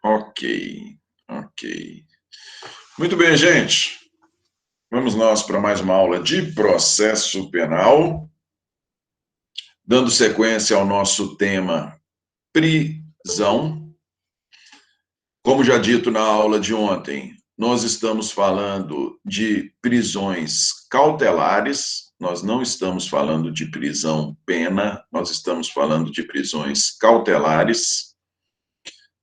Ok, ok. Muito bem, gente. Vamos nós para mais uma aula de processo penal, dando sequência ao nosso tema prisão. Como já dito na aula de ontem, nós estamos falando de prisões cautelares, nós não estamos falando de prisão-pena, nós estamos falando de prisões cautelares.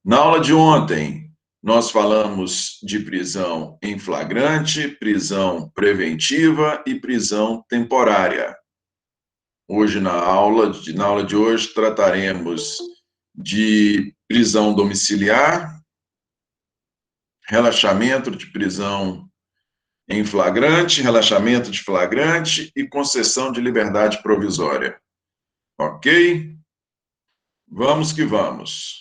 Na aula de ontem, nós falamos de prisão em flagrante, prisão preventiva e prisão temporária. Hoje, na aula de hoje, trataremos de prisão domiciliar, relaxamento de prisão em flagrante, relaxamento de flagrante e concessão de liberdade provisória. Ok? Vamos que vamos.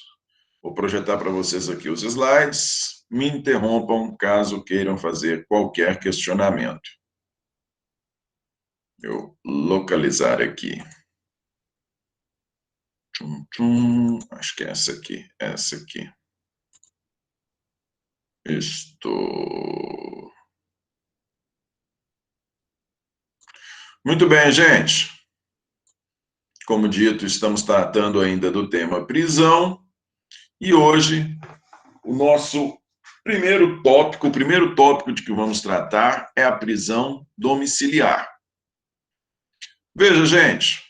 Vou projetar para vocês aqui os slides. Me interrompam caso queiram fazer qualquer questionamento. Eu localizar aqui. Acho que é essa aqui. Essa aqui. Estou. Muito bem, gente. Como dito, estamos tratando ainda do tema prisão. E hoje, o nosso primeiro tópico de que vamos tratar é a prisão domiciliar. Veja, gente,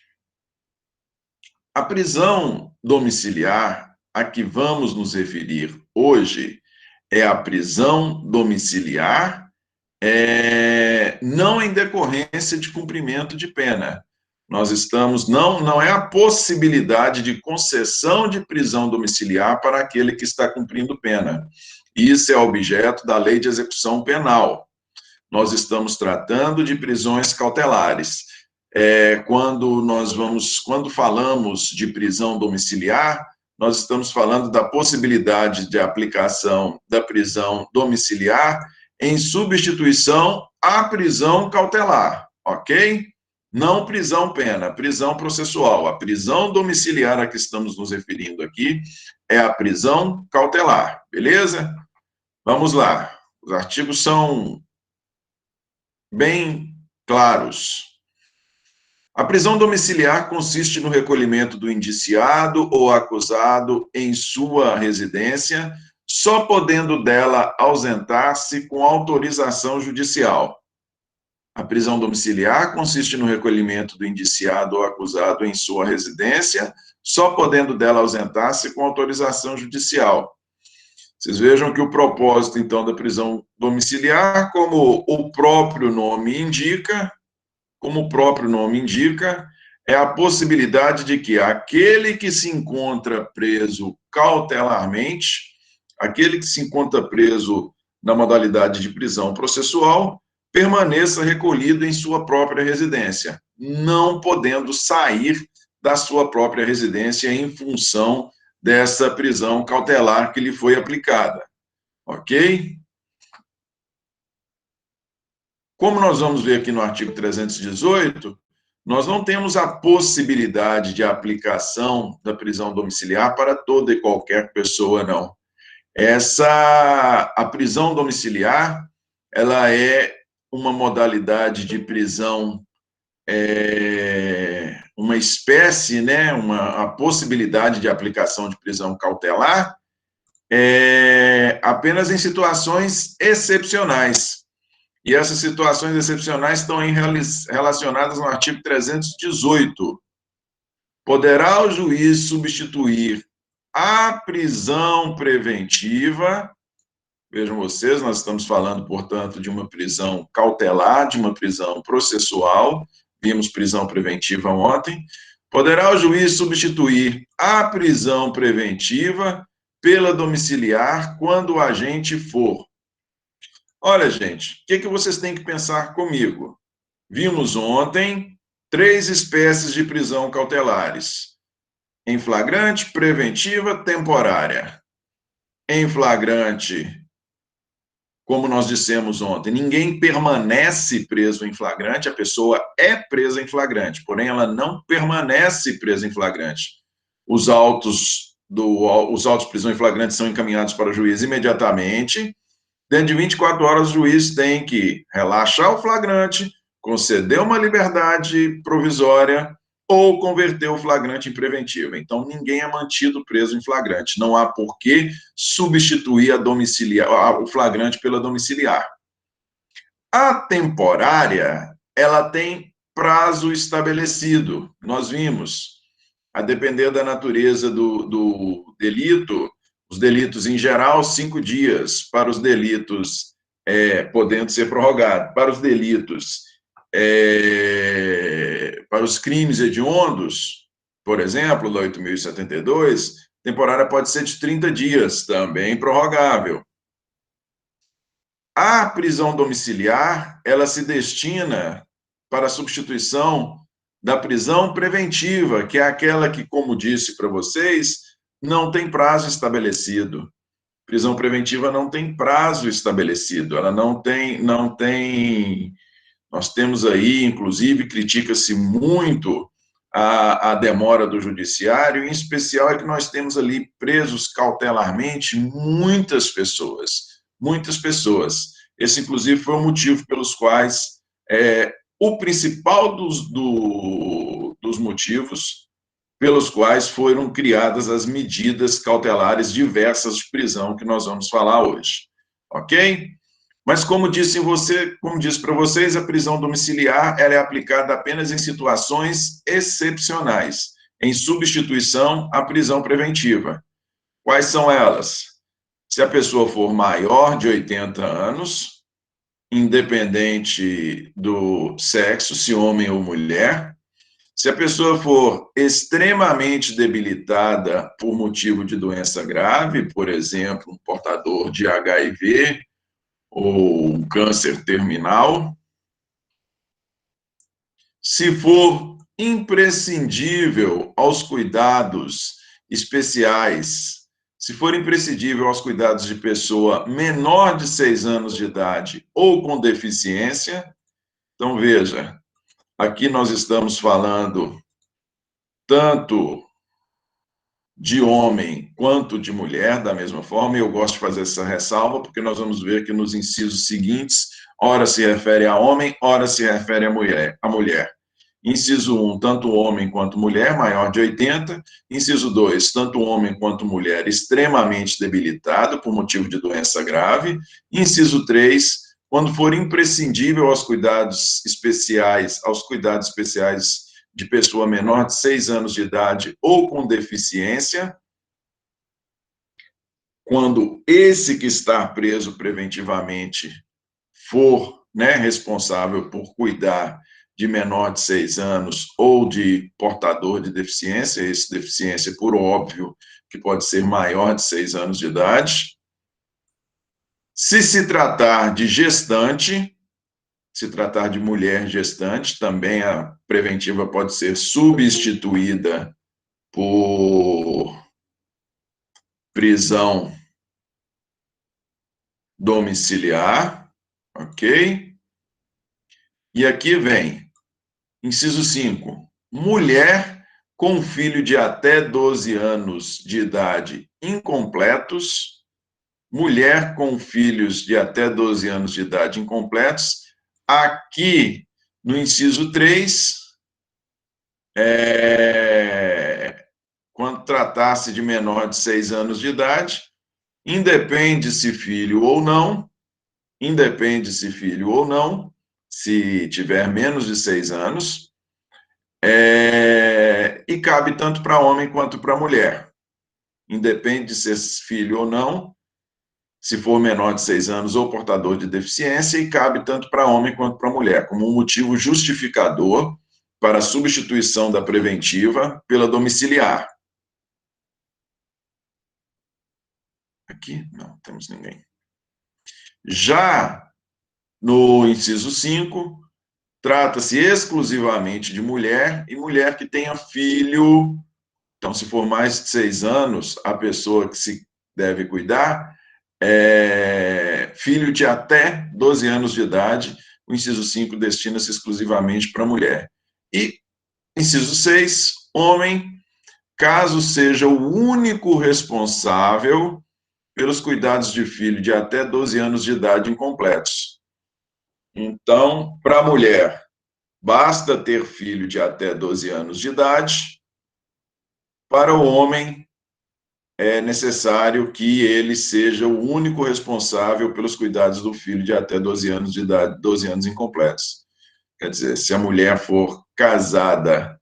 a prisão domiciliar a que vamos nos referir hoje é a prisão domiciliar não em decorrência de cumprimento de pena. Nós estamos, não é a possibilidade de concessão de prisão domiciliar para aquele que está cumprindo pena. Isso é objeto da Lei de Execução Penal. Nós estamos tratando de prisões cautelares. Quando falamos de prisão domiciliar, nós estamos falando da possibilidade de aplicação da prisão domiciliar em substituição à prisão cautelar, ok? Não prisão-pena, prisão processual. A prisão domiciliar a que estamos nos referindo aqui é a prisão cautelar, beleza? Vamos lá. Os artigos são bem claros. A prisão domiciliar consiste no recolhimento do indiciado ou acusado em sua residência, só podendo dela ausentar-se com autorização judicial. A prisão domiciliar consiste no recolhimento do indiciado ou acusado em sua residência, só podendo dela ausentar-se com autorização judicial. Vocês vejam que o propósito, então, da prisão domiciliar, como o próprio nome indica, é a possibilidade de que aquele que se encontra preso cautelarmente, aquele que se encontra preso na modalidade de prisão processual, permaneça recolhido em sua própria residência, não podendo sair da sua própria residência em função dessa prisão cautelar que lhe foi aplicada. Ok? Como nós vamos ver aqui no artigo 318, nós não temos a possibilidade de aplicação da prisão domiciliar para toda e qualquer pessoa, não. A prisão domiciliar, ela é uma modalidade de prisão, uma espécie, né, a possibilidade de aplicação de prisão cautelar, apenas em situações excepcionais. E essas situações excepcionais estão relacionadas no artigo 318. Poderá o juiz substituir a prisão preventiva. Vejam vocês, nós estamos falando, portanto, de uma prisão cautelar, de uma prisão processual. Vimos prisão preventiva ontem. Poderá o juiz substituir a prisão preventiva pela domiciliar quando o agente for. Olha, gente, o que vocês têm que pensar comigo? Vimos ontem 3 espécies de prisão cautelares: em flagrante, preventiva, temporária. Em flagrante, como nós dissemos ontem, ninguém permanece preso em flagrante, a pessoa é presa em flagrante, porém ela não permanece presa em flagrante. Os autos os autos de prisão em flagrante são encaminhados para o juiz imediatamente. Dentro de 24 horas, o juiz tem que relaxar o flagrante, conceder uma liberdade provisória ou converter o flagrante em preventiva. Então, ninguém é mantido preso em flagrante. Não há por que substituir o flagrante pela domiciliar. A temporária, ela tem prazo estabelecido. Nós vimos, a depender da natureza do delito, os delitos em geral, 5 dias, para os delitos podendo ser prorrogado, para os delitos, para os crimes hediondos, por exemplo, da 8.072, temporária pode ser de 30 dias, também prorrogável. A prisão domiciliar, ela se destina para a substituição da prisão preventiva, que é aquela que, como disse para vocês, não tem prazo estabelecido. Prisão preventiva não tem prazo estabelecido, ela não tem. Nós temos aí, inclusive, critica-se muito a demora do judiciário, em especial é que nós temos ali presos cautelarmente muitas pessoas. Esse, inclusive, foi o motivo pelos quais, o principal dos motivos pelos quais foram criadas as medidas cautelares diversas de prisão que nós vamos falar hoje, ok? Mas como disse para vocês, a prisão domiciliar ela é aplicada apenas em situações excepcionais, em substituição à prisão preventiva. Quais são elas? Se a pessoa for maior de 80 anos, independente do sexo, se homem ou mulher, se a pessoa for extremamente debilitada por motivo de doença grave, por exemplo, um portador de HIV ou um câncer terminal, se for imprescindível aos cuidados especiais, se for imprescindível aos cuidados de pessoa menor de 6 anos de idade ou com deficiência, então veja, aqui nós estamos falando tanto de homem quanto de mulher, da mesma forma, e eu gosto de fazer essa ressalva, porque nós vamos ver que nos incisos seguintes, ora se refere a homem, ora se refere a mulher. Inciso 1, tanto homem quanto mulher, maior de 80. Inciso 2, tanto homem quanto mulher, extremamente debilitado por motivo de doença grave. Inciso 3, quando for imprescindível aos cuidados especiais de pessoa menor de 6 anos de idade ou com deficiência, quando esse que está preso preventivamente for, responsável por cuidar de menor de 6 anos ou de portador de deficiência, esse deficiência, por óbvio, que pode ser maior de 6 anos de idade. Se tratar de gestante, se tratar de mulher gestante, também a preventiva pode ser substituída por prisão domiciliar, ok? E aqui vem, inciso 5, mulher com filho de até 12 anos de idade incompletos, mulher com filhos de até 12 anos de idade incompletos. Aqui, no inciso 3, quando tratar-se de menor de 6 anos de idade, independe se filho ou não, se tiver menos de 6 anos, e cabe tanto para homem quanto para mulher. Independe de ser filho ou não, se for menor de 6 anos ou portador de deficiência, e cabe tanto para homem quanto para mulher, como um motivo justificador para a substituição da preventiva pela domiciliar. Aqui não temos ninguém. Já no inciso 5, trata-se exclusivamente de mulher e mulher que tenha filho. Então, se for mais de 6 anos, a pessoa que se deve cuidar filho de até 12 anos de idade. O inciso 5 destina-se exclusivamente para mulher. E inciso 6, homem caso seja o único responsável pelos cuidados de filho de até 12 anos de idade incompletos. Então, para a mulher, basta ter filho de até 12 anos de idade. Para o homem, é necessário que ele seja o único responsável pelos cuidados do filho de até 12 anos de idade, 12 anos incompletos. Quer dizer, se a mulher for casada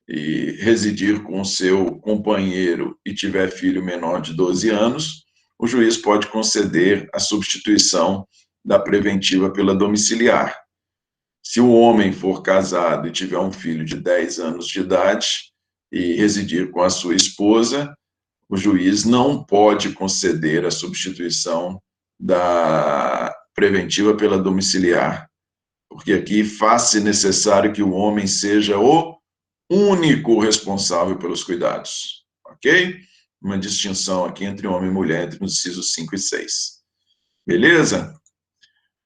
e residir com seu companheiro e tiver filho menor de 12 anos, o juiz pode conceder a substituição da preventiva pela domiciliar. Se o homem for casado e tiver um filho de 10 anos de idade e residir com a sua esposa, o juiz não pode conceder a substituição da preventiva pela domiciliar, porque aqui faz-se necessário que o homem seja o único responsável pelos cuidados, ok? Uma distinção aqui entre homem e mulher, entre os incisos 5 e 6. Beleza?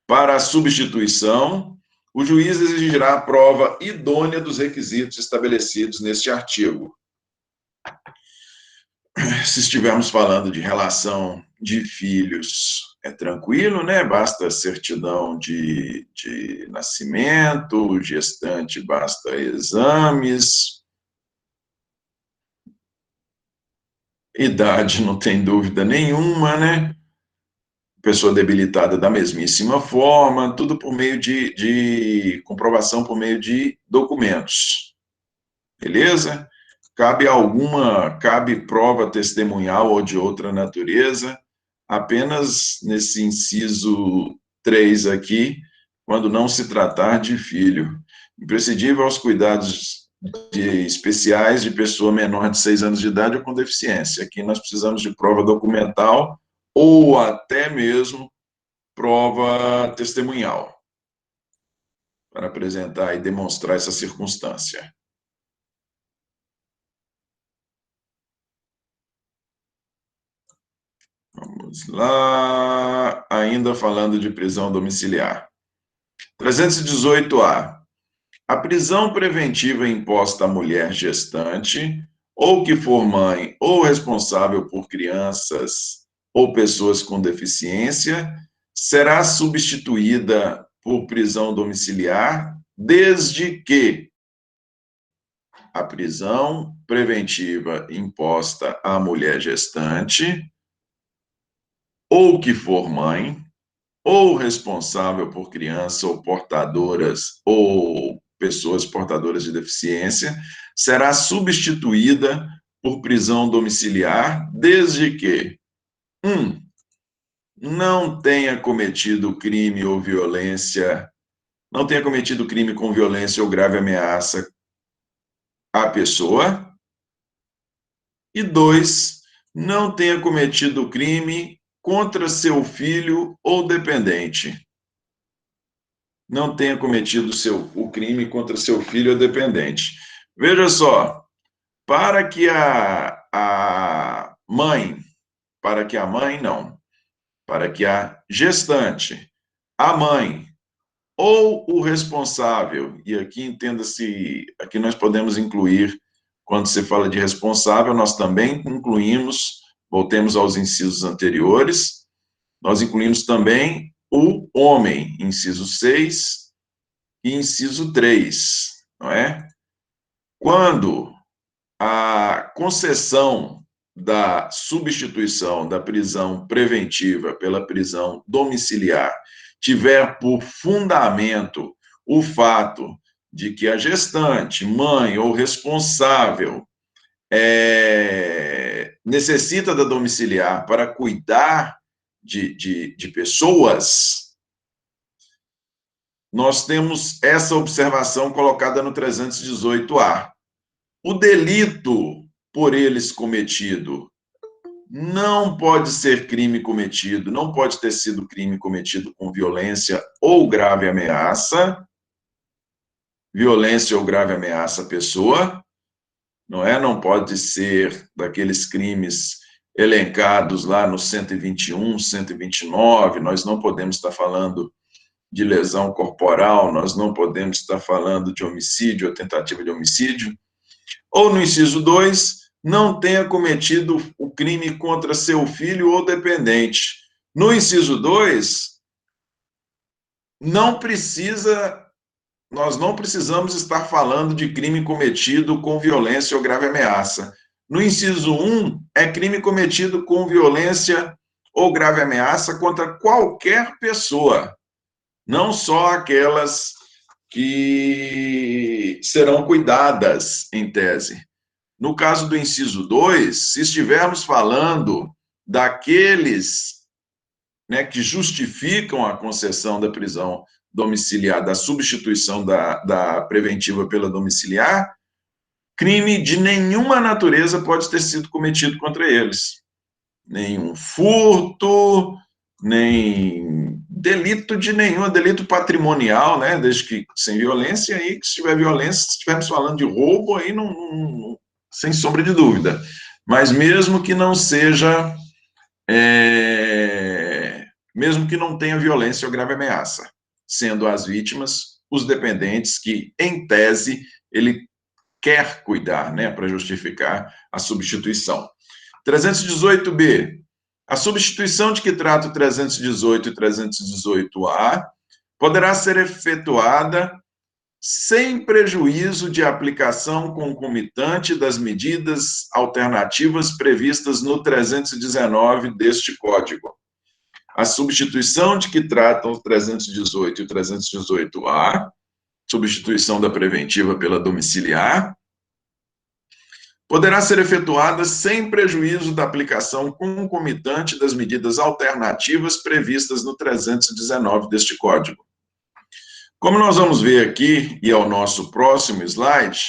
Para a substituição, o juiz exigirá a prova idônea dos requisitos estabelecidos neste artigo. Se estivermos falando de relação de filhos, é tranquilo, né? Basta certidão de nascimento, gestante basta exames, idade não tem dúvida nenhuma, né? Pessoa debilitada da mesmíssima forma, tudo por meio de comprovação por meio de documentos. Beleza? Cabe prova testemunhal ou de outra natureza, apenas nesse inciso 3 aqui, quando não se tratar de filho. Imprescindível aos cuidados especiais de pessoa menor de 6 anos de idade ou com deficiência. Aqui nós precisamos de prova documental ou até mesmo prova testemunhal, para apresentar e demonstrar essa circunstância. Vamos lá, ainda falando de prisão domiciliar. 318-A. A prisão preventiva imposta à mulher gestante, ou que for mãe ou responsável por crianças ou pessoas com deficiência, será substituída por prisão domiciliar, desde que a prisão preventiva imposta à mulher gestante, ou que for mãe, ou responsável por crianças ou portadoras ou pessoas portadoras de deficiência, será substituída por prisão domiciliar, desde que 1. Não tenha cometido crime ou violência, não tenha cometido crime com violência ou grave ameaça à pessoa, e 2. Não tenha cometido crime contra seu filho ou dependente. Não tenha cometido o crime contra seu filho ou dependente. Veja só, para que a gestante, a mãe ou o responsável, e aqui entenda-se, aqui nós podemos incluir, quando se fala de responsável, nós também incluímos, voltemos aos incisos anteriores, nós incluímos também o homem, inciso 6 e inciso 3, não é? Quando a concessão da substituição da prisão preventiva pela prisão domiciliar tiver por fundamento o fato de que a gestante, mãe ou responsável necessita da domiciliar para cuidar de pessoas, nós temos essa observação colocada no 318-A. O delito por eles cometido não pode ser crime cometido, não pode ter sido crime cometido com violência ou grave ameaça, violência ou grave ameaça à pessoa, não é? Não pode ser daqueles crimes elencados lá no 121, 129, nós não podemos estar falando de lesão corporal, nós não podemos estar falando de homicídio ou tentativa de homicídio. Ou no inciso 2, não tenha cometido o crime contra seu filho ou dependente. No inciso 2, não precisa, nós não precisamos estar falando de crime cometido com violência ou grave ameaça. No inciso 1, é crime cometido com violência ou grave ameaça contra qualquer pessoa, não só aquelas que serão cuidadas, em tese. No caso do inciso 2, se estivermos falando daqueles, né, que justificam a concessão da prisão domiciliar, da substituição da preventiva pela domiciliar, crime de nenhuma natureza pode ter sido cometido contra eles. Nenhum furto, nem delito de nenhum, delito patrimonial, né, desde que sem violência, aí, se tiver violência, se estivermos falando de roubo, aí sem sombra de dúvida. Mas mesmo que não seja, mesmo que não tenha violência ou grave ameaça, sendo as vítimas os dependentes que, em tese, ele quer cuidar, né, para justificar a substituição. 318B. A substituição de que trata o 318 e 318A poderá ser efetuada sem prejuízo de aplicação concomitante das medidas alternativas previstas no 319 deste Código. A substituição de que tratam o 318 e o 318A, substituição da preventiva pela domiciliar, poderá ser efetuada sem prejuízo da aplicação concomitante das medidas alternativas previstas no 319 deste Código. Como nós vamos ver aqui, e é o nosso próximo slide,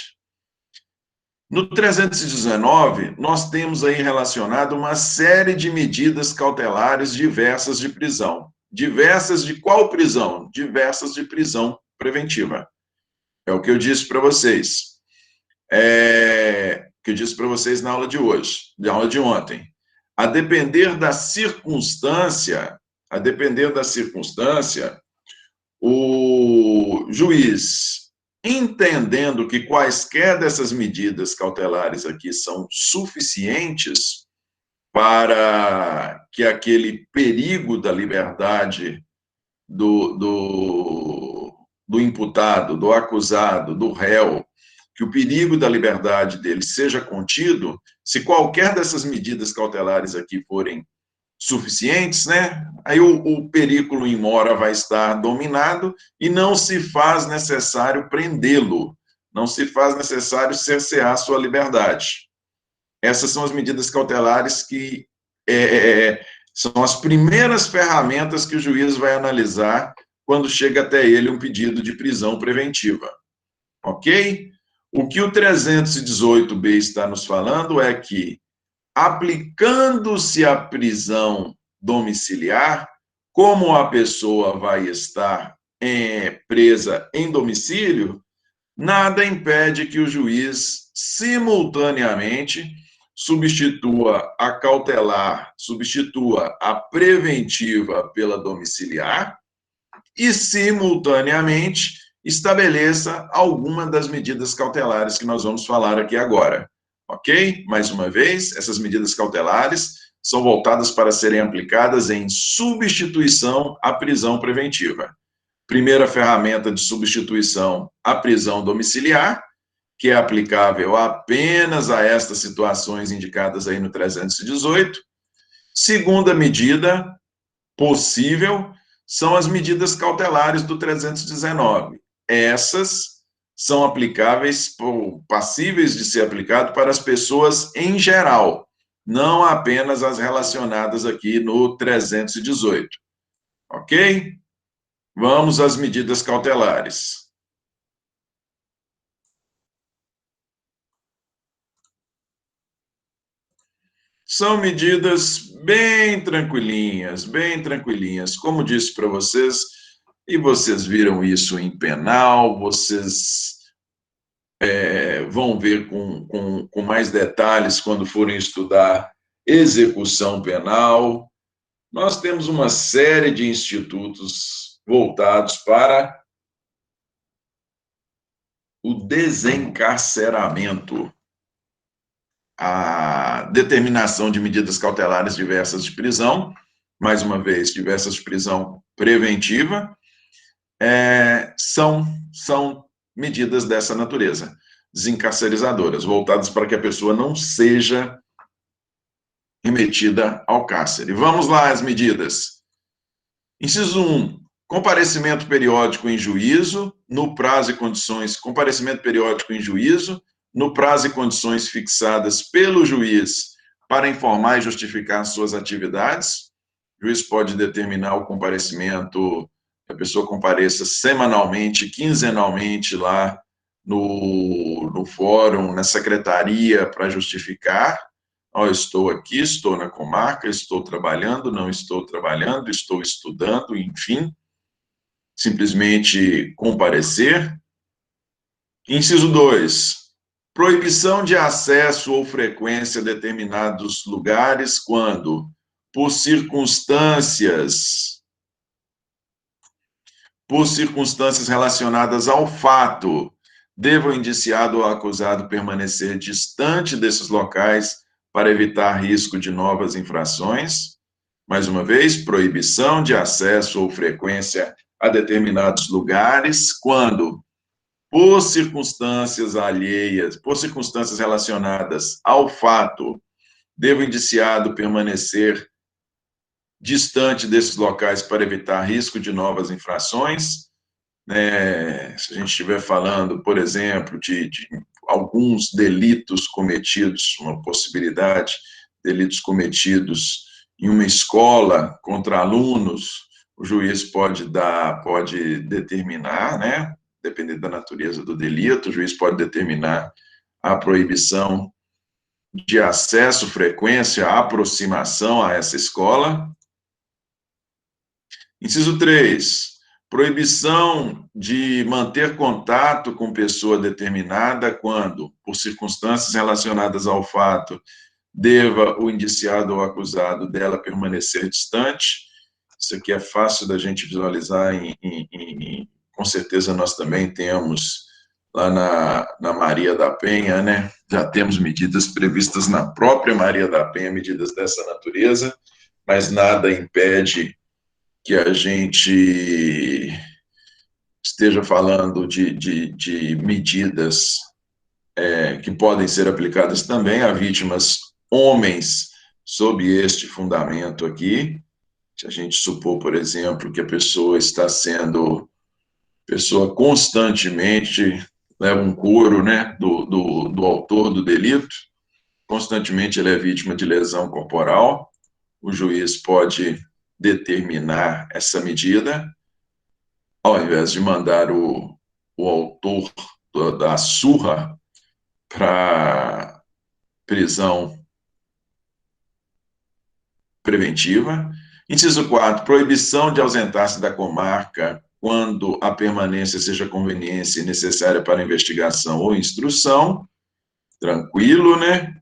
no 319, nós temos aí relacionado uma série de medidas cautelares diversas de prisão. Diversas de qual prisão? Diversas de prisão preventiva. É o que eu disse para vocês. Que eu disse para vocês na aula de hoje, na aula de ontem. A depender da circunstância, o juiz, entendendo que quaisquer dessas medidas cautelares aqui são suficientes para que aquele perigo da liberdade do imputado, do acusado, do réu, que o perigo da liberdade dele seja contido, se qualquer dessas medidas cautelares aqui forem suficientes, né? Aí o perículo in mora vai estar dominado e não se faz necessário prendê-lo, não se faz necessário cercear sua liberdade. Essas são as medidas cautelares que são as primeiras ferramentas que o juiz vai analisar quando chega até ele um pedido de prisão preventiva. Ok? O que o 318B está nos falando é que, aplicando-se a prisão domiciliar, como a pessoa vai estar presa em domicílio, nada impede que o juiz, simultaneamente, substitua a cautelar, substitua a preventiva pela domiciliar e, simultaneamente, estabeleça alguma das medidas cautelares que nós vamos falar aqui agora. Ok? Mais uma vez, essas medidas cautelares são voltadas para serem aplicadas em substituição à prisão preventiva. Primeira ferramenta de substituição, a prisão domiciliar, que é aplicável apenas a estas situações indicadas aí no 318. Segunda medida possível são as medidas cautelares do 319. Essas são aplicáveis, passíveis de ser aplicado para as pessoas em geral, não apenas as relacionadas aqui no 318. Ok? Vamos às medidas cautelares. São medidas bem tranquilinhas, bem tranquilinhas. Como disse para vocês, e vocês viram isso em penal, vocês vão ver com mais detalhes quando forem estudar execução penal. Nós temos uma série de institutos voltados para o desencarceramento. a determinação de medidas cautelares diversas de prisão, mais uma vez, diversas de prisão preventiva, são medidas dessa natureza, desencarcerizadoras, voltadas para que a pessoa não seja remetida ao cárcere. Vamos lá, as medidas. Inciso 1, comparecimento periódico em juízo, no prazo e condições, comparecimento periódico em juízo, no prazo e condições fixadas pelo juiz para informar e justificar suas atividades. O juiz pode determinar o comparecimento, que a pessoa compareça semanalmente, quinzenalmente lá no fórum, na secretaria, para justificar. Estou aqui, estou na comarca, estou trabalhando, não estou trabalhando, estou estudando, enfim. Simplesmente comparecer. Inciso 2, proibição de acesso ou frequência a determinados lugares quando, por circunstâncias relacionadas ao fato, deva o indiciado ou acusado permanecer distante desses locais para evitar risco de novas infrações. Mais uma vez, proibição de acesso ou frequência a determinados lugares quando, por circunstâncias alheias, por circunstâncias relacionadas ao fato, deva o indiciado permanecer distante desses locais para evitar risco de novas infrações. Se a gente estiver falando, por exemplo, de alguns delitos cometidos, uma possibilidade, delitos cometidos em uma escola contra alunos, o juiz pode determinar, né, dependendo da natureza do delito, o juiz pode determinar a proibição de acesso, frequência, aproximação a essa escola. Inciso 3, proibição de manter contato com pessoa determinada quando, por circunstâncias relacionadas ao fato, deva o indiciado ou acusado dela permanecer distante. Isso aqui é fácil da gente visualizar, com certeza nós também temos lá na Maria da Penha, né? Já temos medidas previstas na própria Maria da Penha, medidas dessa natureza, mas nada impede que a gente esteja falando de medidas que podem ser aplicadas também a vítimas homens sob este fundamento aqui. Se a gente supor, por exemplo, que a pessoa constantemente leva um couro, né, do autor do delito, constantemente ele é vítima de lesão corporal, o juiz pode determinar essa medida, ao invés de mandar o autor da surra para prisão preventiva. Inciso 4, proibição de ausentar-se da comarca quando a permanência seja conveniência e necessária para investigação ou instrução. Tranquilo, né?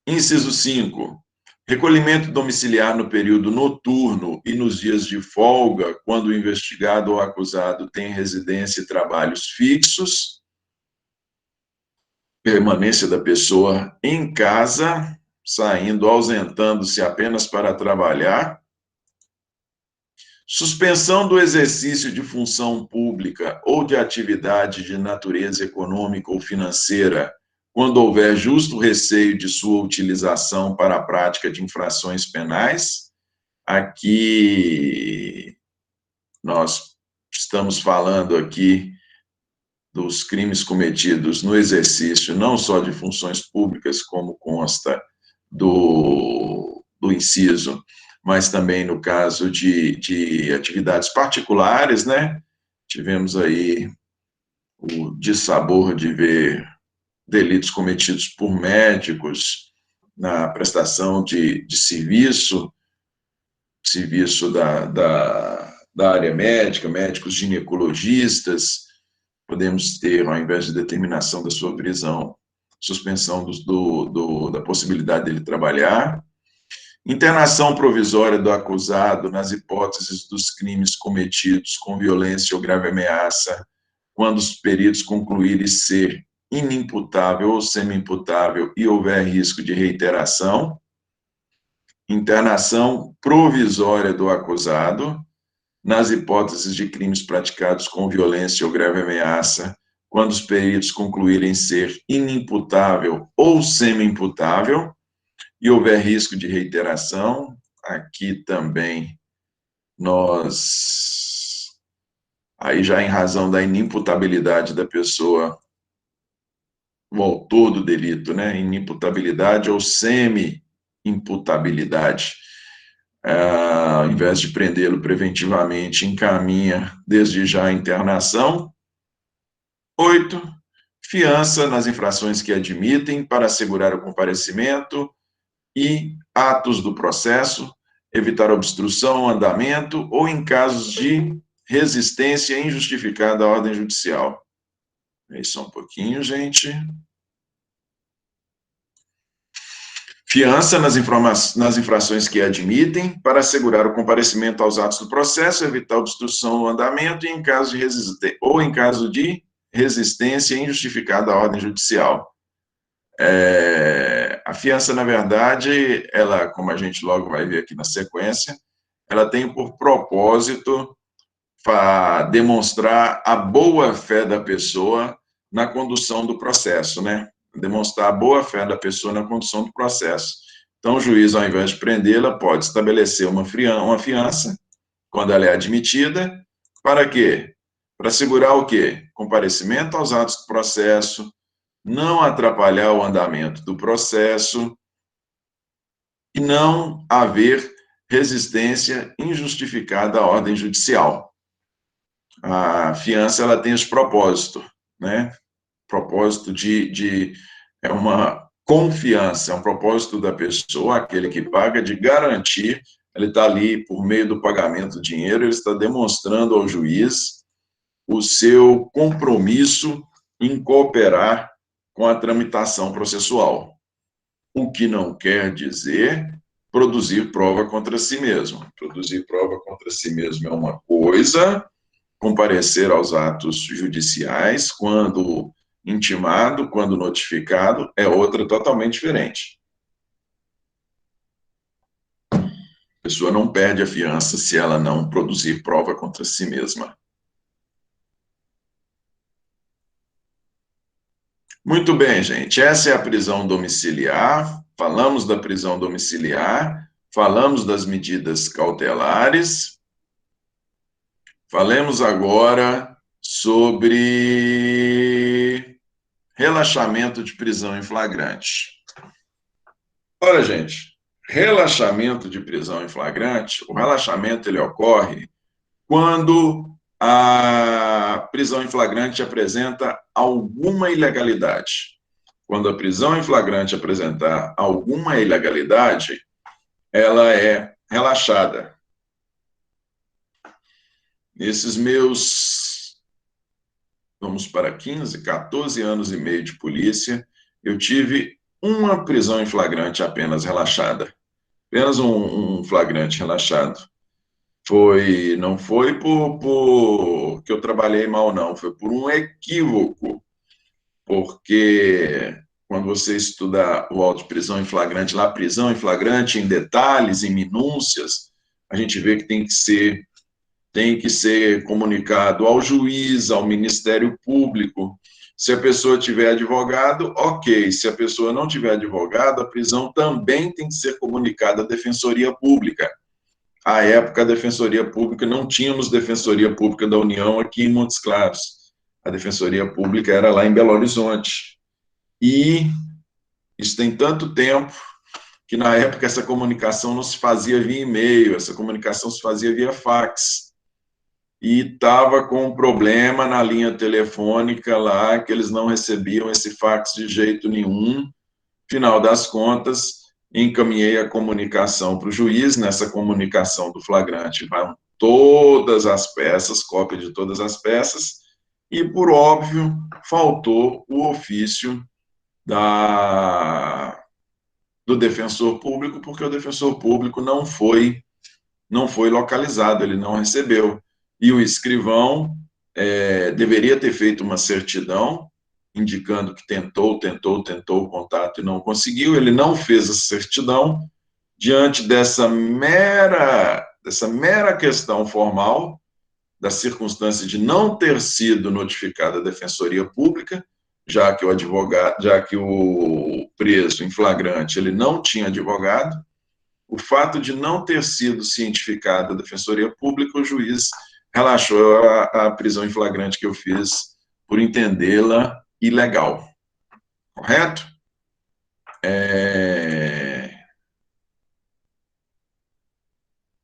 Inciso 5, recolhimento domiciliar no período noturno e nos dias de folga, quando o investigado ou acusado tem residência e trabalhos fixos. Permanência da pessoa em casa, saindo, ausentando-se apenas para trabalhar. Suspensão do exercício de função pública ou de atividade de natureza econômica ou financeira, quando houver justo receio de sua utilização para a prática de infrações penais. Aqui nós estamos falando aqui dos crimes cometidos no exercício não só de funções públicas, como consta do inciso, mas também no caso de atividades particulares, né? Tivemos aí o dissabor de ver delitos cometidos por médicos na prestação de serviço da área médica, médicos ginecologistas. Podemos ter, ao invés de determinação da sua prisão, suspensão da possibilidade dele trabalhar. Internação provisória do acusado nas hipóteses dos crimes cometidos com violência ou grave ameaça, quando os peritos concluírem ser inimputável ou semi-imputável e houver risco de reiteração, internação provisória do acusado, nas hipóteses de crimes praticados com violência ou grave ameaça, quando os peritos concluírem ser inimputável ou semi-imputável, e houver risco de reiteração, aqui também nós, aí já em razão da inimputabilidade da pessoa, o autor do delito, né, inimputabilidade ou semi-imputabilidade, ao invés de prendê-lo preventivamente, encaminha desde já a internação. 8, fiança nas infrações que admitem para assegurar o comparecimento e atos do processo, evitar obstrução, andamento ou em casos de resistência injustificada à ordem judicial. Aí só um pouquinho, gente. Fiança nas infrações que admitem para assegurar o comparecimento aos atos do processo, evitar obstrução no andamento e em caso de resistência injustificada à ordem judicial. A fiança, na verdade, ela, como a gente logo vai ver aqui na sequência, ela tem por propósito demonstrar a boa-fé da pessoa na condução do processo, né? Demonstrar a boa-fé da pessoa na condução do processo. Então, o juiz, ao invés de prendê-la, pode estabelecer uma fiança, quando ela é admitida, para quê? Para assegurar o quê? Comparecimento aos atos do processo, não atrapalhar o andamento do processo e não haver resistência injustificada à ordem judicial. A fiança, ela tem esse propósito, né? Propósito é uma confiança, é um propósito da pessoa, aquele que paga, de garantir, ele está ali por meio do pagamento do dinheiro, ele está demonstrando ao juiz o seu compromisso em cooperar com a tramitação processual. O que não quer dizer produzir prova contra si mesmo. Produzir prova contra si mesmo é uma coisa, comparecer aos atos judiciais, quando intimado, quando notificado, é outra totalmente diferente. A pessoa não perde a fiança se ela não produzir prova contra si mesma. Muito bem, gente. Essa é a prisão domiciliar. Falamos da prisão domiciliar, falamos das medidas cautelares. Falemos agora sobre relaxamento de prisão em flagrante. Olha, gente, relaxamento de prisão em flagrante, o relaxamento ele ocorre quando a prisão em flagrante apresenta alguma ilegalidade. Quando a prisão em flagrante apresentar alguma ilegalidade, ela é relaxada. Nesses meus, vamos para 15, 14 anos e meio de polícia, eu tive uma prisão em flagrante apenas relaxada. Apenas um flagrante relaxado. Não foi por que eu trabalhei mal, não. Foi por um equívoco. Porque quando você estuda o auto de prisão em flagrante, lá, prisão em flagrante, em detalhes, em minúcias, a gente vê que tem que ser comunicado ao juiz, ao Ministério Público. Se a pessoa tiver advogado, ok. Se a pessoa não tiver advogado, a prisão também tem que ser comunicada à Defensoria Pública. À época, a Defensoria Pública, não tínhamos Defensoria Pública da União aqui em Montes Claros. A Defensoria Pública era lá em Belo Horizonte. E isso tem tanto tempo que, na época, essa comunicação não se fazia via e-mail, essa comunicação se fazia via fax. E estava com um problema na linha telefônica lá, que eles não recebiam esse fax de jeito nenhum. Final das contas, encaminhei a comunicação para o juiz. Nessa comunicação do flagrante vão todas as peças, cópia de todas as peças, e, por óbvio, faltou o ofício do defensor público, porque o defensor público não foi localizado, ele não recebeu. E o escrivão deveria ter feito uma certidão indicando que tentou o contato e não conseguiu. Ele não fez a certidão. Diante dessa mera questão formal, da circunstância de não ter sido notificada a Defensoria Pública, já que o preso em flagrante ele não tinha advogado, o fato de não ter sido cientificada a Defensoria Pública, o juiz relaxou a prisão em flagrante que eu fiz por entendê-la ilegal. Correto?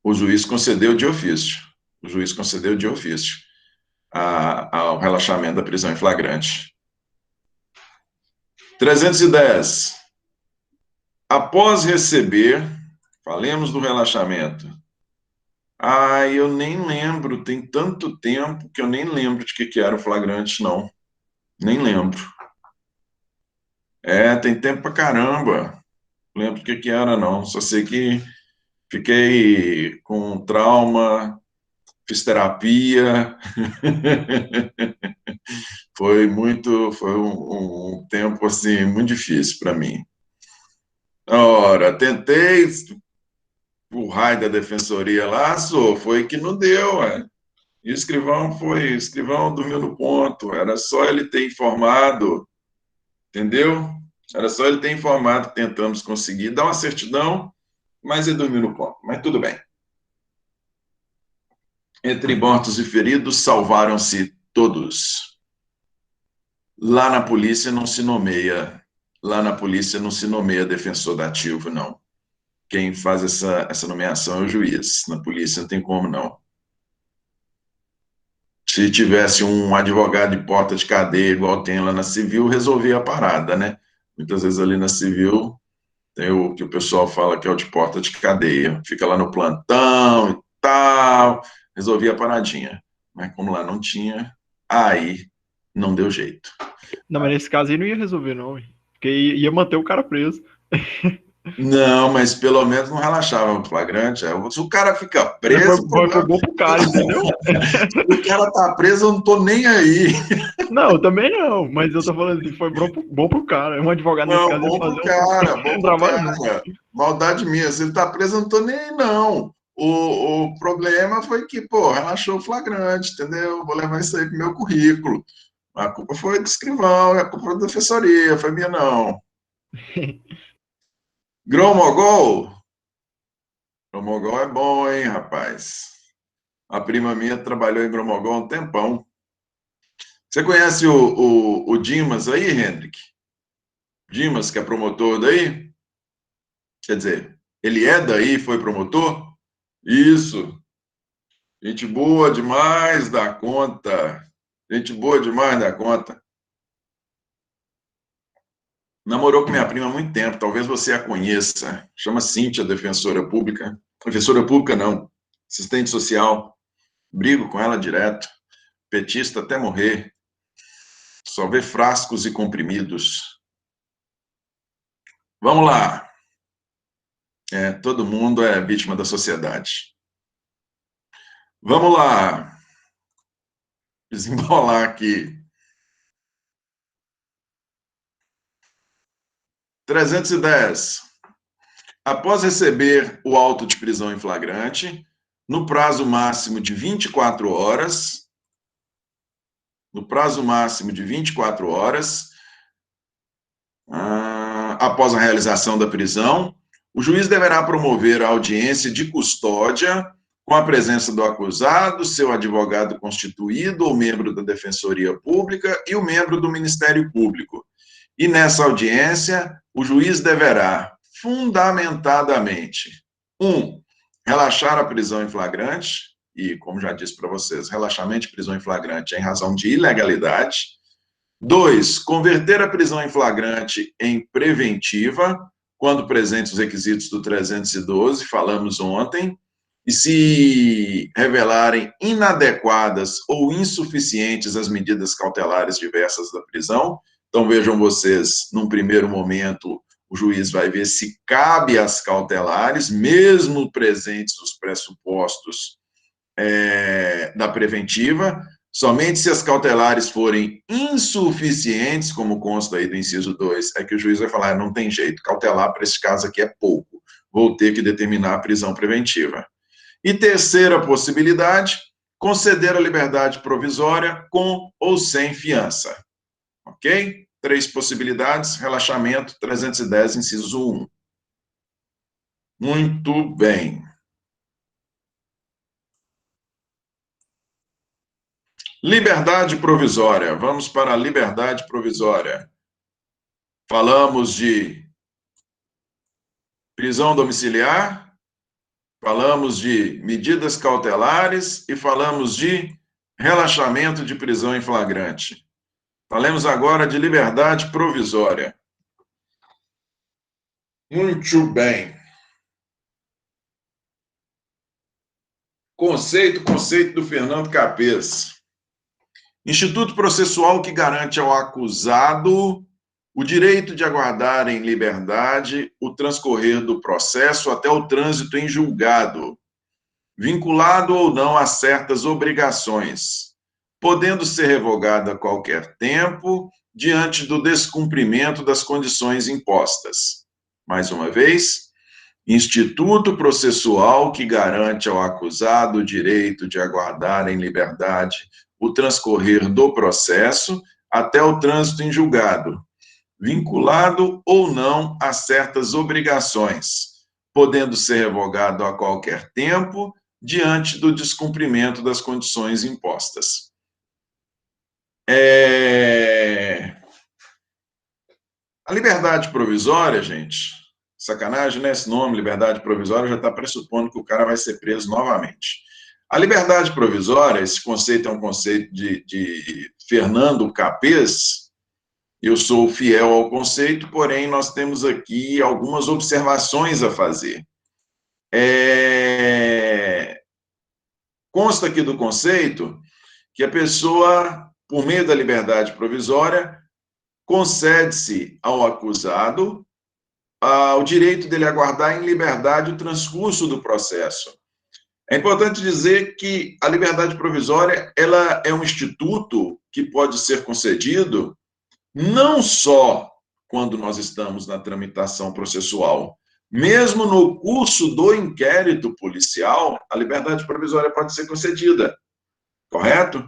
O juiz concedeu de ofício. O juiz concedeu de ofício ao relaxamento da prisão em flagrante. 310. Após receber, falemos do relaxamento. Eu nem lembro, tem tanto tempo que eu nem lembro de que era o flagrante, não. Nem lembro. Tem tempo pra caramba. Não lembro do que era, não. Só sei que fiquei com trauma, fiz terapia. Foi um tempo, assim, muito difícil para mim. Ora, tentei o raio da defensoria lá, foi que não deu, E o escrivão dormiu no ponto, era só ele ter informado, entendeu? Era só ele ter informado que tentamos conseguir dar uma certidão, mas ele dormiu no ponto, mas tudo bem. Entre mortos e feridos, salvaram-se todos. Lá na polícia não se nomeia defensor dativo, não. Quem faz essa nomeação é o juiz. Na polícia não tem como, não. Se tivesse um advogado de porta de cadeia, igual tem lá na civil, resolvia a parada, né? Muitas vezes ali na civil tem o que o pessoal fala que é o de porta de cadeia. Fica lá no plantão e tal, resolvia a paradinha. Mas como lá não tinha, aí não deu jeito. Não, mas nesse caso aí não ia resolver, não, hein? Porque ia manter o cara preso. Não, mas pelo menos não relaxava o flagrante. Se o cara fica Foi, preso, o foi problema. bom pro cara, entendeu? Se o cara tá preso, eu não tô nem aí. Não, também não, mas eu tô falando assim, foi bom pro cara. Um advogado nesse Não, caso ia bom fazer pro cara, um bom pro trabalho bom. cara. Maldade minha. Se ele tá preso, eu não tô nem aí, não. O problema foi que, pô, relaxou o flagrante, entendeu? Vou levar isso aí pro meu currículo. A culpa foi do escrivão, a culpa foi da defensoria, foi minha, não. Grão-mogol? Grão-mogol é bom, hein, rapaz? A prima minha trabalhou em Grão-mogol há um tempão. Você conhece o Dimas aí, Hendrik? Dimas, que é promotor daí? Quer dizer, ele é daí, foi promotor? Isso. Gente boa demais da conta. Gente boa demais da conta. Namorou com minha prima há muito tempo, talvez você a conheça. Chama Cíntia, defensora pública. Defensora pública, não. Assistente social. Brigo com ela direto. Petista até morrer. Só vê frascos e comprimidos. Vamos lá. Todo mundo é vítima da sociedade. Vamos lá. Desembolar aqui. 310. Após receber o auto de prisão em flagrante, no prazo máximo de 24 horas, após a realização da prisão, o juiz deverá promover a audiência de custódia com a presença do acusado, seu advogado constituído ou membro da Defensoria Pública e o membro do Ministério Público. E nessa audiência, o juiz deverá, fundamentadamente, 1. Relaxar a prisão em flagrante, e, como já disse para vocês, relaxamento de prisão em flagrante é em razão de ilegalidade. 2. Converter a prisão em flagrante em preventiva, quando presentes os requisitos do 312, falamos ontem, e se revelarem inadequadas ou insuficientes as medidas cautelares diversas da prisão. Então, vejam vocês, num primeiro momento, o juiz vai ver se cabe as cautelares, mesmo presentes os pressupostos da preventiva. Somente se as cautelares forem insuficientes, como consta aí do inciso 2, é que o juiz vai falar, não tem jeito, cautelar para esse caso aqui é pouco, vou ter que determinar a prisão preventiva. E terceira possibilidade, conceder a liberdade provisória com ou sem fiança. Ok? 3 possibilidades, relaxamento 310, inciso 1. Muito bem. Liberdade provisória. Vamos para a liberdade provisória. Falamos de prisão domiciliar, falamos de medidas cautelares e falamos de relaxamento de prisão em flagrante. Falemos agora de liberdade provisória. Muito bem. Conceito do Fernando Capês. Instituto processual que garante ao acusado o direito de aguardar em liberdade o transcorrer do processo até o trânsito em julgado, vinculado ou não a certas obrigações, podendo ser revogado a qualquer tempo diante do descumprimento das condições impostas. Mais uma vez, instituto processual que garante ao acusado o direito de aguardar em liberdade o transcorrer do processo até o trânsito em julgado, vinculado ou não a certas obrigações, podendo ser revogado a qualquer tempo diante do descumprimento das condições impostas. A liberdade provisória, gente, sacanagem, né? Esse nome, liberdade provisória, já está pressupondo que o cara vai ser preso novamente. A liberdade provisória, esse conceito é um conceito de Fernando Capês. Eu sou fiel ao conceito, porém nós temos aqui algumas observações a fazer. Consta aqui do conceito que a pessoa, por meio da liberdade provisória, concede-se ao acusado o direito dele aguardar em liberdade o transcurso do processo. É importante dizer que a liberdade provisória ela é um instituto que pode ser concedido não só quando nós estamos na tramitação processual, mesmo no curso do inquérito policial, a liberdade provisória pode ser concedida, correto?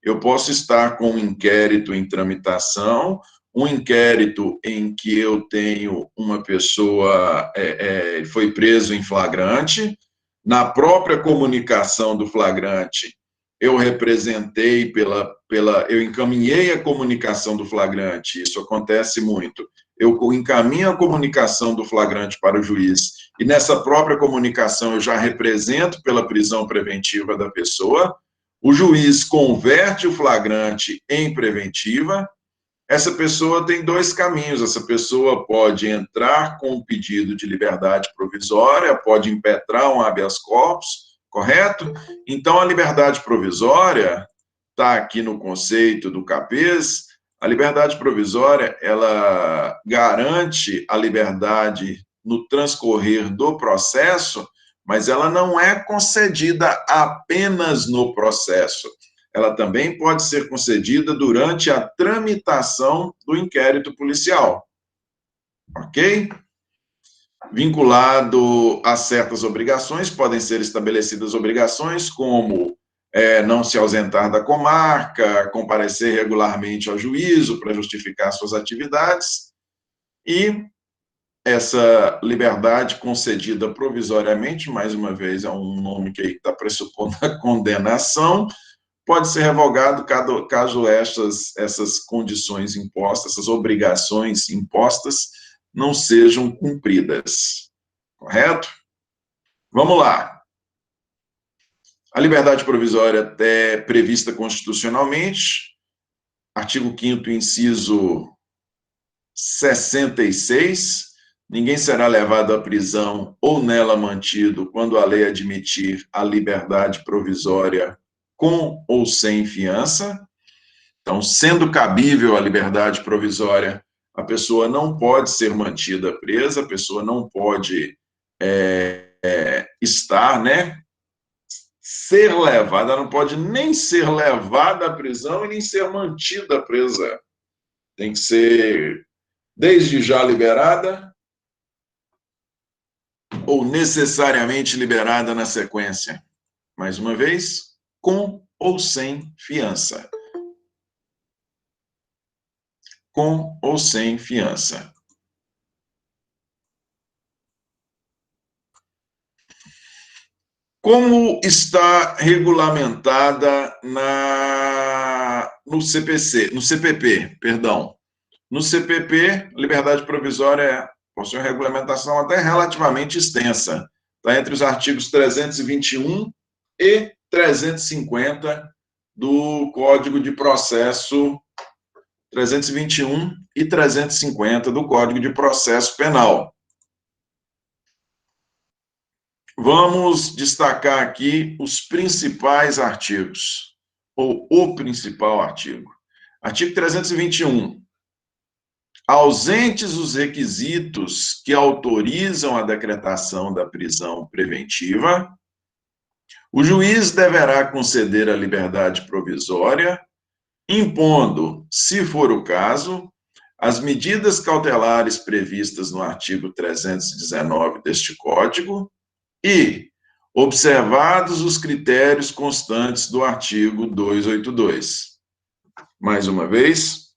Eu posso estar com um inquérito em tramitação, um inquérito em que eu tenho uma pessoa foi preso em flagrante, na própria comunicação do flagrante, eu representei eu encaminhei a comunicação do flagrante, isso acontece muito. Eu encaminho a comunicação do flagrante para o juiz, e nessa própria comunicação eu já represento pela prisão preventiva da pessoa, o juiz converte o flagrante em preventiva, essa pessoa tem 2 caminhos, essa pessoa pode entrar com um pedido de liberdade provisória, pode impetrar um habeas corpus, correto? Então, a liberdade provisória, está aqui no conceito do Capês, a liberdade provisória, ela garante a liberdade no transcorrer do processo, mas ela não é concedida apenas no processo. Ela também pode ser concedida durante a tramitação do inquérito policial. Ok? Vinculado a certas obrigações, podem ser estabelecidas obrigações como não se ausentar da comarca, comparecer regularmente ao juízo para justificar suas atividades, e essa liberdade concedida provisoriamente, mais uma vez, é um nome que está pressupondo a condenação, pode ser revogado caso essas condições impostas, essas obrigações impostas, não sejam cumpridas. Correto? Vamos lá. A liberdade provisória é prevista constitucionalmente, artigo 5º, inciso 66, ninguém será levado à prisão ou nela mantido quando a lei admitir a liberdade provisória com ou sem fiança. Então, sendo cabível a liberdade provisória, a pessoa não pode ser mantida presa, a pessoa não pode estar, né, ser levada, ela não pode nem ser levada à prisão e nem ser mantida presa. Tem que ser desde já liberada ou necessariamente liberada na sequência. Mais uma vez, com ou sem fiança. Com ou sem fiança. Como está regulamentada no CPP, perdão. No CPP, liberdade provisória possui uma regulamentação até relativamente extensa. Está entre os artigos 321 e 350 do Código de Processo, 321 e 350 do Código de Processo Penal. Vamos destacar aqui os principais artigos, ou o principal artigo. Artigo 321. Ausentes os requisitos que autorizam a decretação da prisão preventiva, o juiz deverá conceder a liberdade provisória, impondo, se for o caso, as medidas cautelares previstas no artigo 319 deste Código e, observados os critérios constantes do artigo 282. Mais uma vez,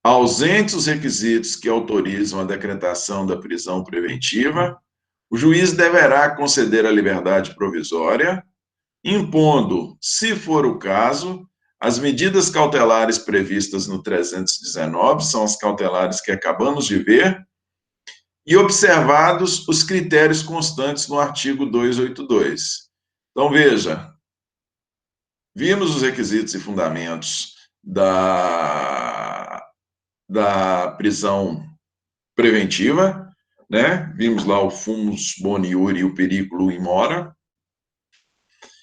ausentes os requisitos que autorizam a decretação da prisão preventiva, o juiz deverá conceder a liberdade provisória, impondo, se for o caso, as medidas cautelares previstas no 319, são as cautelares que acabamos de ver, e observados os critérios constantes no artigo 282. Então, veja, vimos os requisitos e fundamentos da prisão preventiva, né? Vimos lá o fumus boni iure e o periculo in mora.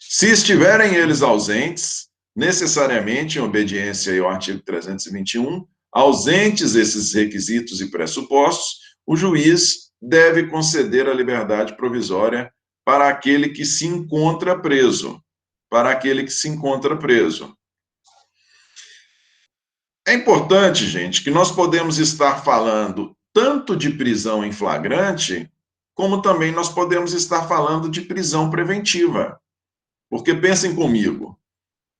Se estiverem eles ausentes, necessariamente, em obediência ao artigo 321, ausentes esses requisitos e pressupostos, o juiz deve conceder a liberdade provisória para aquele que se encontra preso. Para aquele que se encontra preso. É importante, gente, que nós podemos estar falando tanto de prisão em flagrante, como também nós podemos estar falando de prisão preventiva. Porque pensem comigo,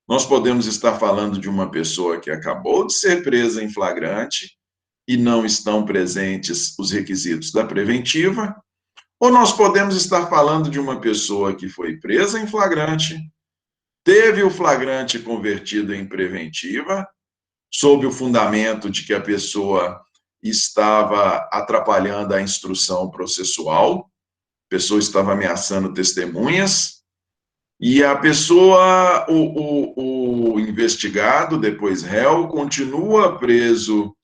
nós podemos estar falando de uma pessoa que acabou de ser presa em flagrante e não estão presentes os requisitos da preventiva, ou nós podemos estar falando de uma pessoa que foi presa em flagrante, teve o flagrante convertido em preventiva, sob o fundamento de que a pessoa estava atrapalhando a instrução processual, a pessoa estava ameaçando testemunhas, e a pessoa, o investigado, depois réu, continua preso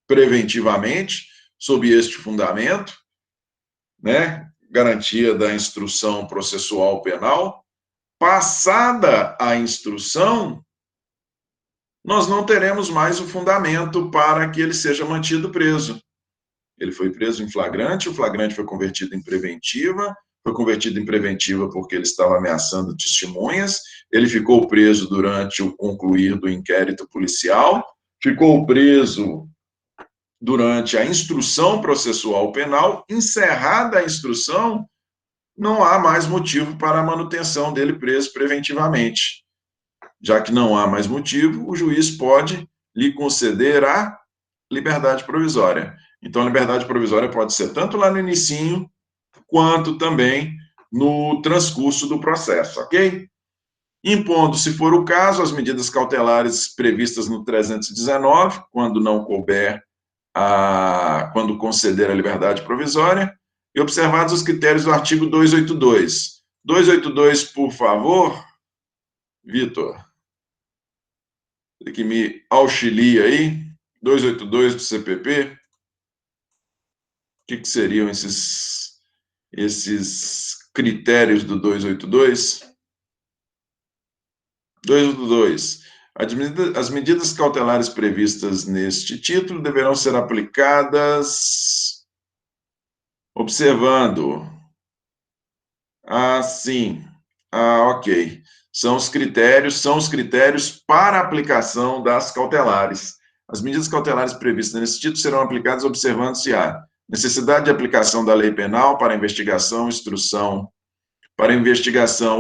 preventivamente, sob este fundamento, né? Garantia da instrução processual penal. Passada a instrução, nós não teremos mais o fundamento para que ele seja mantido preso. Ele foi preso em flagrante, o flagrante foi convertido em preventiva, foi convertido em preventiva porque ele estava ameaçando testemunhas, ele ficou preso durante o concluir do inquérito policial, ficou preso durante a instrução processual penal, encerrada a instrução, não há mais motivo para a manutenção dele preso preventivamente. Já que não há mais motivo, o juiz pode lhe conceder a liberdade provisória. Então, a liberdade provisória pode ser tanto lá no inicinho, quanto também no transcurso do processo, ok? Impondo, se for o caso, as medidas cautelares previstas no 319, quando não couber, quando conceder a liberdade provisória, e observados os critérios do artigo 282. 282, por favor, Vitor, que me auxilia aí, 282 do CPP, o que seriam esses critérios do 282? 282. As medidas cautelares previstas neste título deverão ser aplicadas observando Ah, sim. Ah, ok. São os critérios para a aplicação das cautelares. As medidas cautelares previstas nesse título serão aplicadas observando-se a necessidade de aplicação da lei penal para investigação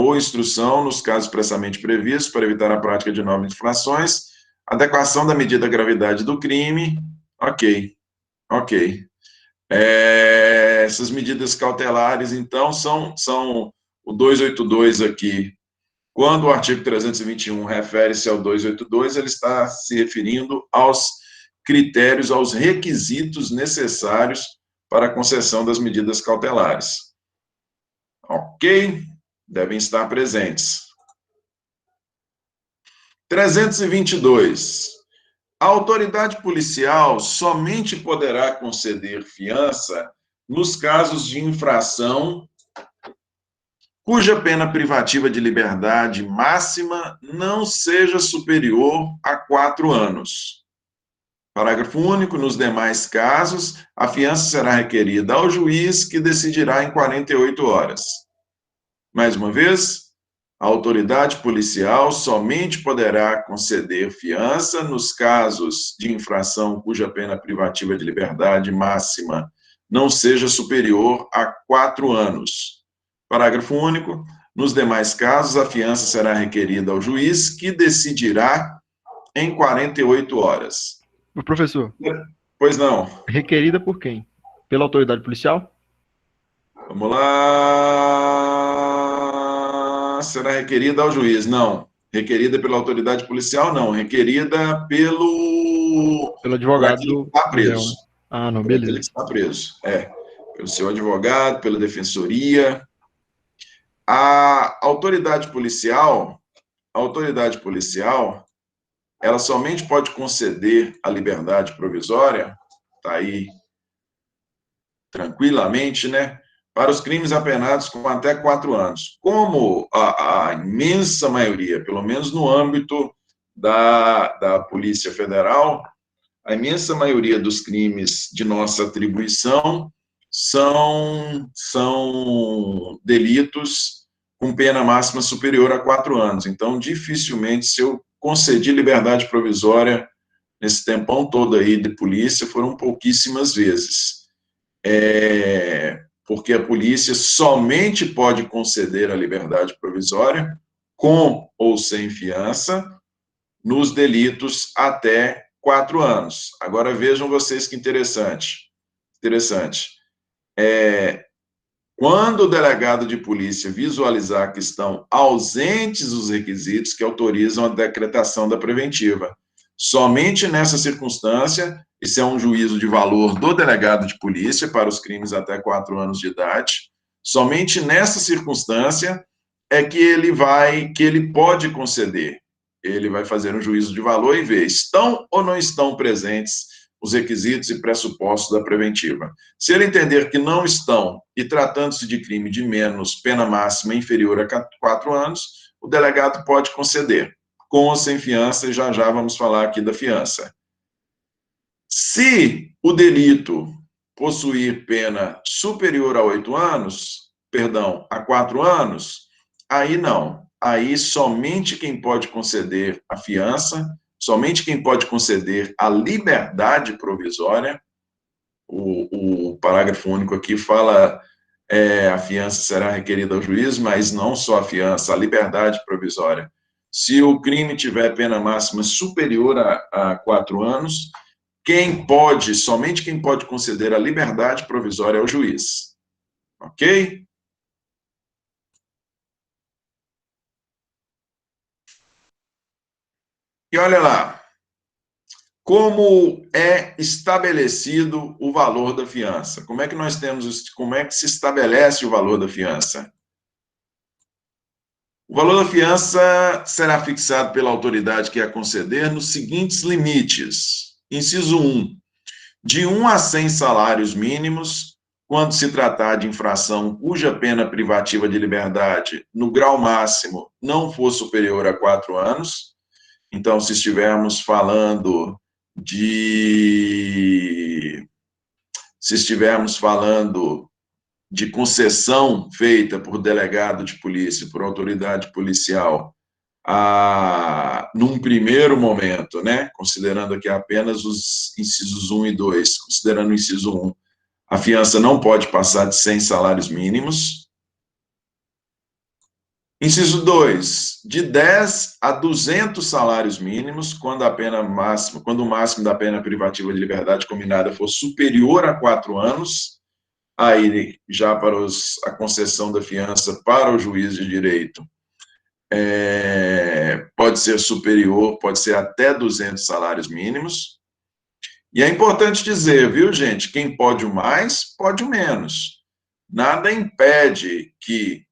ou instrução nos casos expressamente previstos para evitar a prática de novas infrações, adequação da medida à gravidade do crime, ok, ok. Essas medidas cautelares, então, são o 282 aqui. Quando o artigo 321 refere-se ao 282, ele está se referindo aos critérios, aos requisitos necessários para a concessão das medidas cautelares. Ok? Devem estar presentes. 322. A autoridade policial somente poderá conceder fiança nos casos de infração cuja pena privativa de liberdade máxima não seja superior a 4 anos. Parágrafo único. Nos demais casos, a fiança será requerida ao juiz, que decidirá em 48 horas. Mais uma vez, a autoridade policial somente poderá conceder fiança nos casos de infração cuja pena privativa de liberdade máxima não seja superior a 4 anos. Parágrafo único. Nos demais casos, a fiança será requerida ao juiz, que decidirá em 48 horas. Professor, Pois não. requerida por quem? Pela autoridade policial? Vamos lá. Será requerida ao juiz? Não. Requerida pela autoridade policial? Não. Requerida Pelo por advogado aquele que está do réu, preso. né? Ah, não, Por aquele beleza. que está preso. Pelo seu advogado, pela defensoria. A autoridade policial, ela somente pode conceder a liberdade provisória, está aí tranquilamente, né, para os crimes apenados com até 4 anos. Como a imensa maioria, pelo menos no âmbito da Polícia Federal, a imensa maioria dos crimes de nossa atribuição são delitos com pena máxima superior a 4 anos. Então, dificilmente, se eu concedi liberdade provisória nesse tempão todo aí de polícia, foram pouquíssimas vezes. Porque a polícia somente pode conceder a liberdade provisória com ou sem fiança nos delitos até 4 anos. Agora vejam vocês que interessante. Quando o delegado de polícia visualizar que estão ausentes os requisitos que autorizam a decretação da preventiva, somente nessa circunstância, isso é um juízo de valor do delegado de polícia para os crimes até 4 anos de idade, somente nessa circunstância é que ele pode conceder. Ele vai fazer um juízo de valor e ver estão ou não estão presentes os requisitos e pressupostos da preventiva. Se ele entender que não estão, e tratando-se de crime de menos pena máxima inferior a 4 anos, o delegado pode conceder, com ou sem fiança, e já vamos falar aqui da fiança. Se o delito possuir pena superior a 8 anos, perdão, a 4 anos, aí não. Aí somente quem pode conceder a fiança, somente quem pode conceder a liberdade provisória, o parágrafo único aqui fala a fiança será requerida ao juiz, mas não só a fiança, a liberdade provisória. Se o crime tiver pena máxima superior a 4 anos, somente quem pode conceder a liberdade provisória é o juiz. Ok? E olha lá, como é estabelecido o valor da fiança? Como é que se estabelece o valor da fiança? O valor da fiança será fixado pela autoridade que a conceder nos seguintes limites. Inciso 1, de 1 a 100 salários mínimos, quando se tratar de infração cuja pena privativa de liberdade, no grau máximo, não for superior a 4 anos. Então, se estivermos falando de de concessão feita por delegado de polícia, por autoridade policial, num primeiro momento, né, considerando aqui apenas os incisos 1 e 2, considerando o inciso 1, a fiança não pode passar de 100 salários mínimos. Inciso 2, de 10 a 200 salários mínimos, quando o máximo da pena privativa de liberdade combinada for superior a 4 anos, aí já para a concessão da fiança para o juiz de direito, pode ser superior, pode ser até 200 salários mínimos. E é importante dizer, viu, gente, quem pode o mais, pode o menos. Nada impede que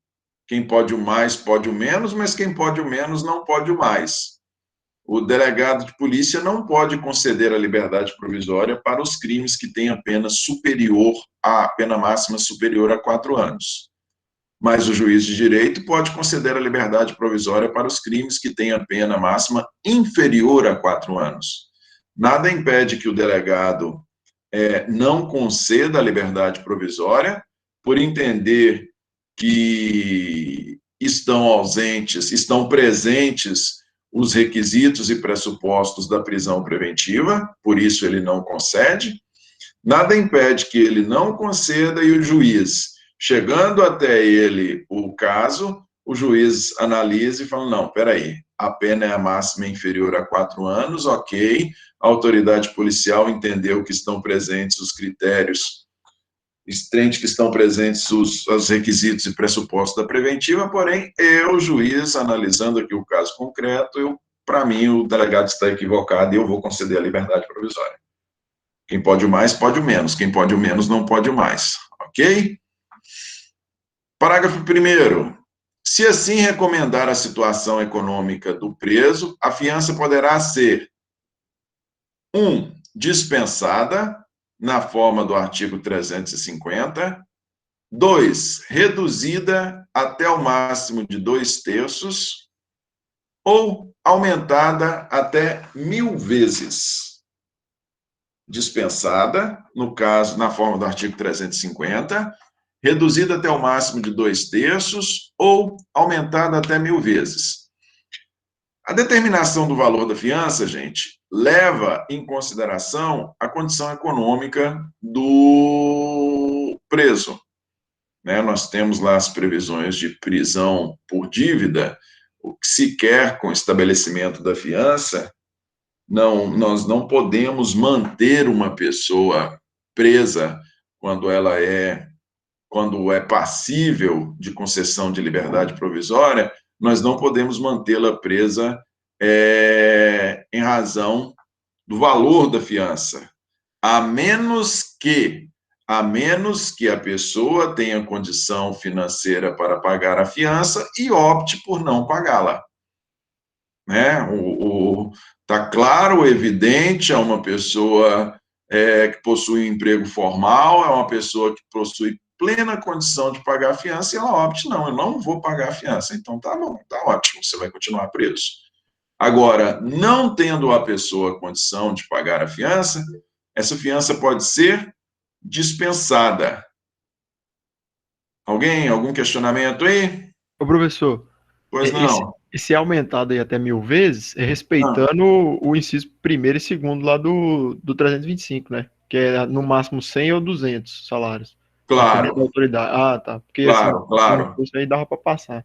quem pode o mais, pode o menos, mas quem pode o menos, não pode o mais. O delegado de polícia não pode conceder a liberdade provisória para os crimes que têm a pena máxima superior a 4 anos. Mas o juiz de direito pode conceder a liberdade provisória para os crimes que têm a pena máxima inferior a 4 anos. Nada impede que o delegado não conceda a liberdade provisória por entender que estão presentes os requisitos e pressupostos da prisão preventiva, por isso ele não concede. Nada impede que ele não conceda e o juiz, chegando até ele o caso, o juiz analise e fala, não, peraí, a pena é a máxima inferior a 4 anos, ok, a autoridade policial entendeu que estão presentes os critérios, que estão presentes os requisitos e pressupostos da preventiva, porém, eu, juiz, analisando aqui o caso concreto, para mim, o delegado está equivocado e eu vou conceder a liberdade provisória. Quem pode o mais, pode o menos. Quem pode o menos, não pode o mais. Ok? Parágrafo 1º. Se assim recomendar a situação econômica do preso, a fiança poderá ser 1. Dispensada, na forma do artigo 350. 2. Reduzida até o máximo de 2/3, ou aumentada até 1000 vezes. Dispensada, no caso, na forma do artigo 350, reduzida até o máximo de 2/3, ou aumentada até 1000 vezes. A determinação do valor da fiança, gente, leva em consideração a condição econômica do preso. Nós temos lá as previsões de prisão por dívida, o que se quer com o estabelecimento da fiança, nós não podemos manter uma pessoa presa quando é passível de concessão de liberdade provisória, nós não podemos mantê-la presa em razão do valor da fiança, a menos que a pessoa tenha condição financeira para pagar a fiança e opte por não pagá-la. Está claro, evidente, é uma pessoa que possui um emprego formal, é uma pessoa que possui plena condição de pagar a fiança e ela opte, não, eu não vou pagar a fiança. Então, tá bom, tá ótimo, você vai continuar preso. Agora, não tendo a pessoa condição de pagar a fiança, essa fiança pode ser dispensada. Algum questionamento aí? Ô, professor, Pois não. esse aumentado aí até 1000 vezes é respeitando o inciso 1º e 2º lá do 325, né? Que é no máximo 100 ou 200 salários. Claro. Da autoridade. Ah, tá. Porque claro, assim, claro. isso aí dava para passar.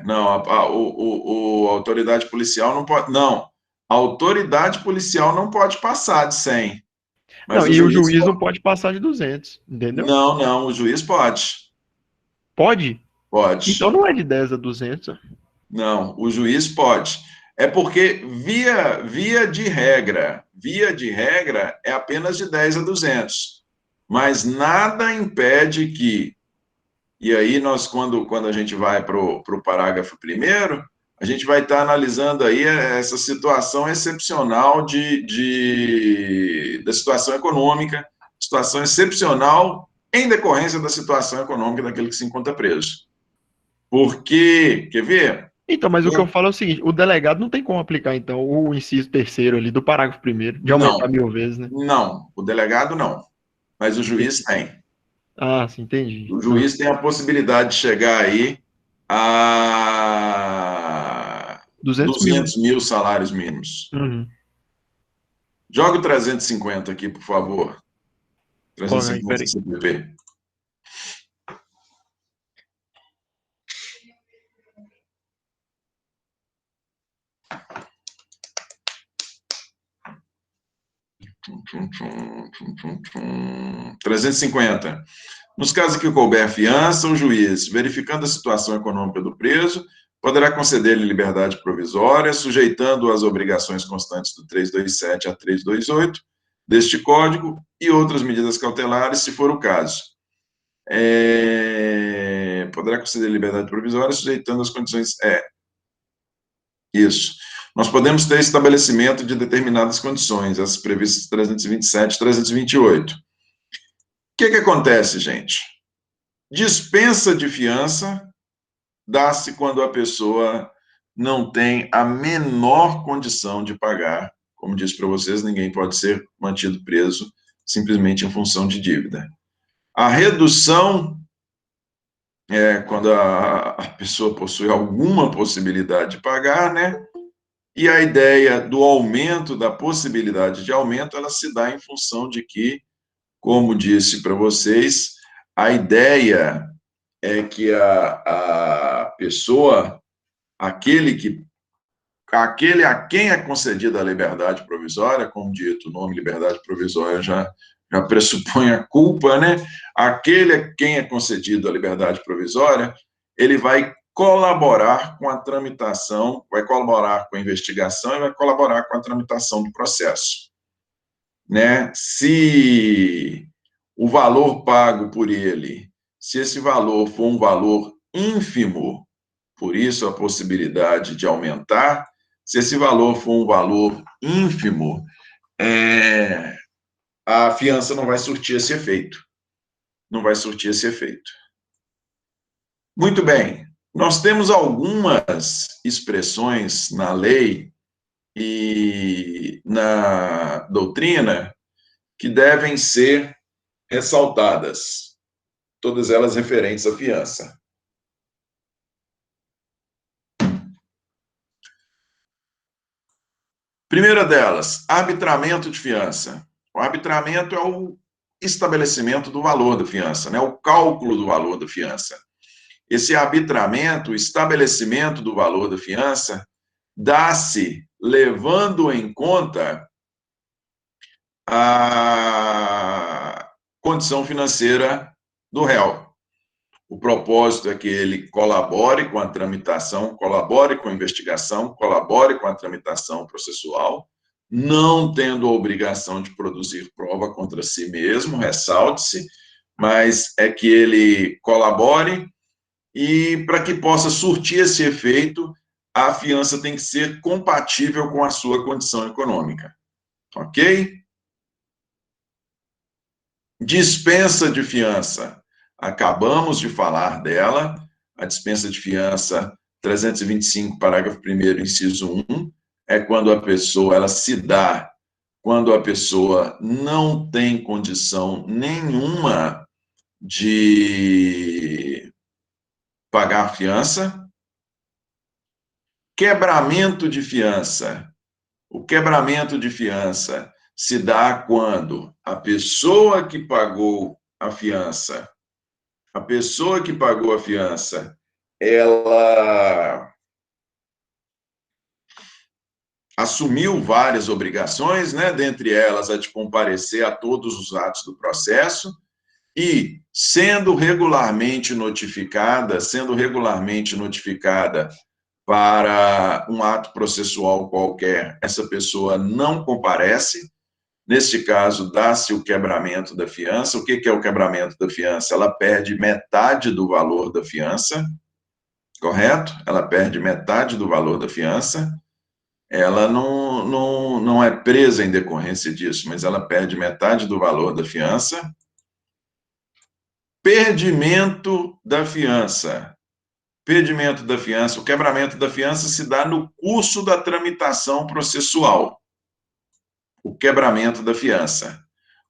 Não, a autoridade policial não pode. Não, a autoridade policial não pode passar de 100. Mas Não, e o juiz não pode passar de 200, entendeu? Não, o juiz pode. Pode? Pode. Então não é de 10 a 200. Não, o juiz pode. É porque, via de regra, é apenas de 10 a 200. Mas nada impede que, e aí nós, quando a gente vai para o parágrafo 1º, a gente vai estar analisando aí essa situação excepcional da situação econômica, situação excepcional em decorrência da situação econômica daquele que se encontra preso. Porque, quer ver? Então, mas o que eu falo é o seguinte, o delegado não tem como aplicar, então, o inciso 3º ali do parágrafo 1º, de aumentar 1000 vezes, né? Não, o delegado não, mas o juiz tem. Ah, sim, entendi. O juiz tem a possibilidade de chegar aí a 200 mil. 200 mil salários mínimos. Uhum. Joga o 350 aqui, por favor. Coloca aí, 350 peraí. CPP. Tchum, tchum, tchum, tchum, tchum. 350. Nos casos que couber fiança, o juiz, verificando a situação econômica do preso, poderá conceder-lhe liberdade provisória, sujeitando-o às obrigações constantes do 327 a 328 deste Código e outras medidas cautelares, se for o caso. Poderá conceder liberdade provisória, sujeitando as condições. Isso. Nós podemos ter estabelecimento de determinadas condições, as previstas 327 e 328. O que acontece, gente? Dispensa de fiança dá-se quando a pessoa não tem a menor condição de pagar. Como disse para vocês, ninguém pode ser mantido preso simplesmente em função de dívida. A redução é quando a pessoa possui alguma possibilidade de pagar, né? E a ideia do aumento, da possibilidade de aumento, ela se dá em função de que, como disse para vocês, a ideia é que a pessoa, aquele a quem é concedida a liberdade provisória, como dito, o nome liberdade provisória já pressupõe a culpa, né? Aquele a quem é concedido a liberdade provisória, ele vai colaborar com a tramitação, vai colaborar com a investigação e vai colaborar com a tramitação do processo, né? Se o valor pago por ele, se esse valor for um valor ínfimo, por isso a possibilidade de aumentar, se esse valor for um valor ínfimo, a fiança não vai surtir esse efeito. Não vai surtir esse efeito. Muito bem. Nós temos algumas expressões na lei e na doutrina que devem ser ressaltadas, todas elas referentes à fiança. Primeira delas, arbitramento de fiança. O arbitramento é o estabelecimento do valor da fiança, né? O cálculo do valor da fiança. Esse arbitramento, o estabelecimento do valor da fiança, dá-se levando em conta a condição financeira do réu. O propósito é que ele colabore com a tramitação, colabore com a investigação, colabore com a tramitação processual, não tendo a obrigação de produzir prova contra si mesmo, ressalte-se, mas é que ele colabore e, para que possa surtir esse efeito, a fiança tem que ser compatível com a sua condição econômica. Ok? Dispensa de fiança. Acabamos de falar dela, a dispensa de fiança 325, parágrafo 1º, inciso 1, é quando a pessoa, ela se dá, quando a pessoa não tem condição nenhuma de pagar a fiança. Quebramento de fiança. O quebramento de fiança se dá quando a pessoa que pagou a fiança, ela assumiu várias obrigações, né? Dentre elas a de comparecer a todos os atos do processo e, sendo regularmente notificada para um ato processual qualquer, essa pessoa não comparece. Neste caso, dá-se o quebramento da fiança. O que é o quebramento da fiança? Ela perde metade do valor da fiança, correto? Ela perde metade do valor da fiança. Ela não é presa em decorrência disso, mas ela perde metade do valor da fiança. Perdimento da fiança. Perdimento da fiança. O quebramento da fiança se dá no curso da tramitação processual. O quebramento da fiança.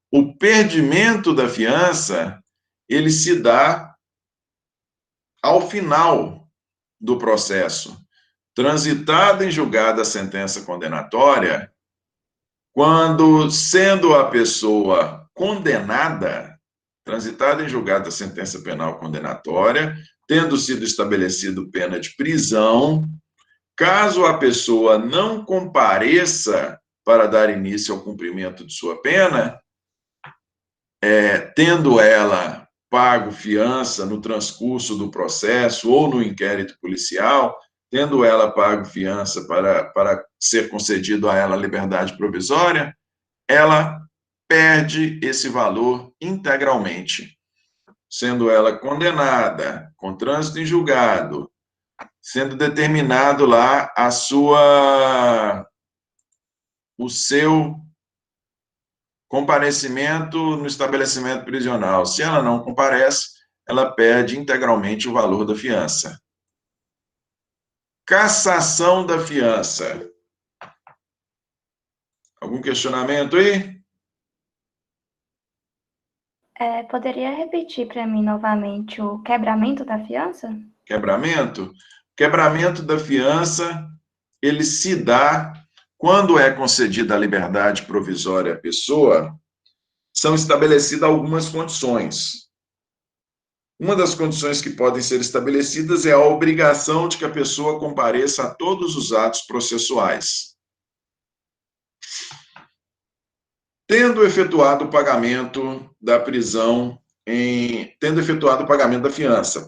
O perdimento da fiança, ele se dá ao final do processo. Transitada em julgada a sentença condenatória, quando, sendo a pessoa condenada, transitada em julgada a sentença penal condenatória, tendo sido estabelecido pena de prisão, caso a pessoa não compareça para dar início ao cumprimento de sua pena, tendo ela pago fiança no transcurso do processo ou no inquérito policial, tendo ela pago fiança para ser concedido a ela liberdade provisória, ela perde esse valor integralmente. Sendo ela condenada, com trânsito em julgado, sendo determinado lá o seu comparecimento no estabelecimento prisional. Se ela não comparece, ela perde integralmente o valor da fiança. Cassação da fiança. Algum questionamento aí? Poderia repetir para mim novamente o quebramento da fiança? Quebramento? Quebramento da fiança, ele se dá quando é concedida a liberdade provisória à pessoa, são estabelecidas algumas condições. Uma das condições que podem ser estabelecidas é a obrigação de que a pessoa compareça a todos os atos processuais. Tendo efetuado o pagamento da prisão, tendo efetuado o pagamento da fiança,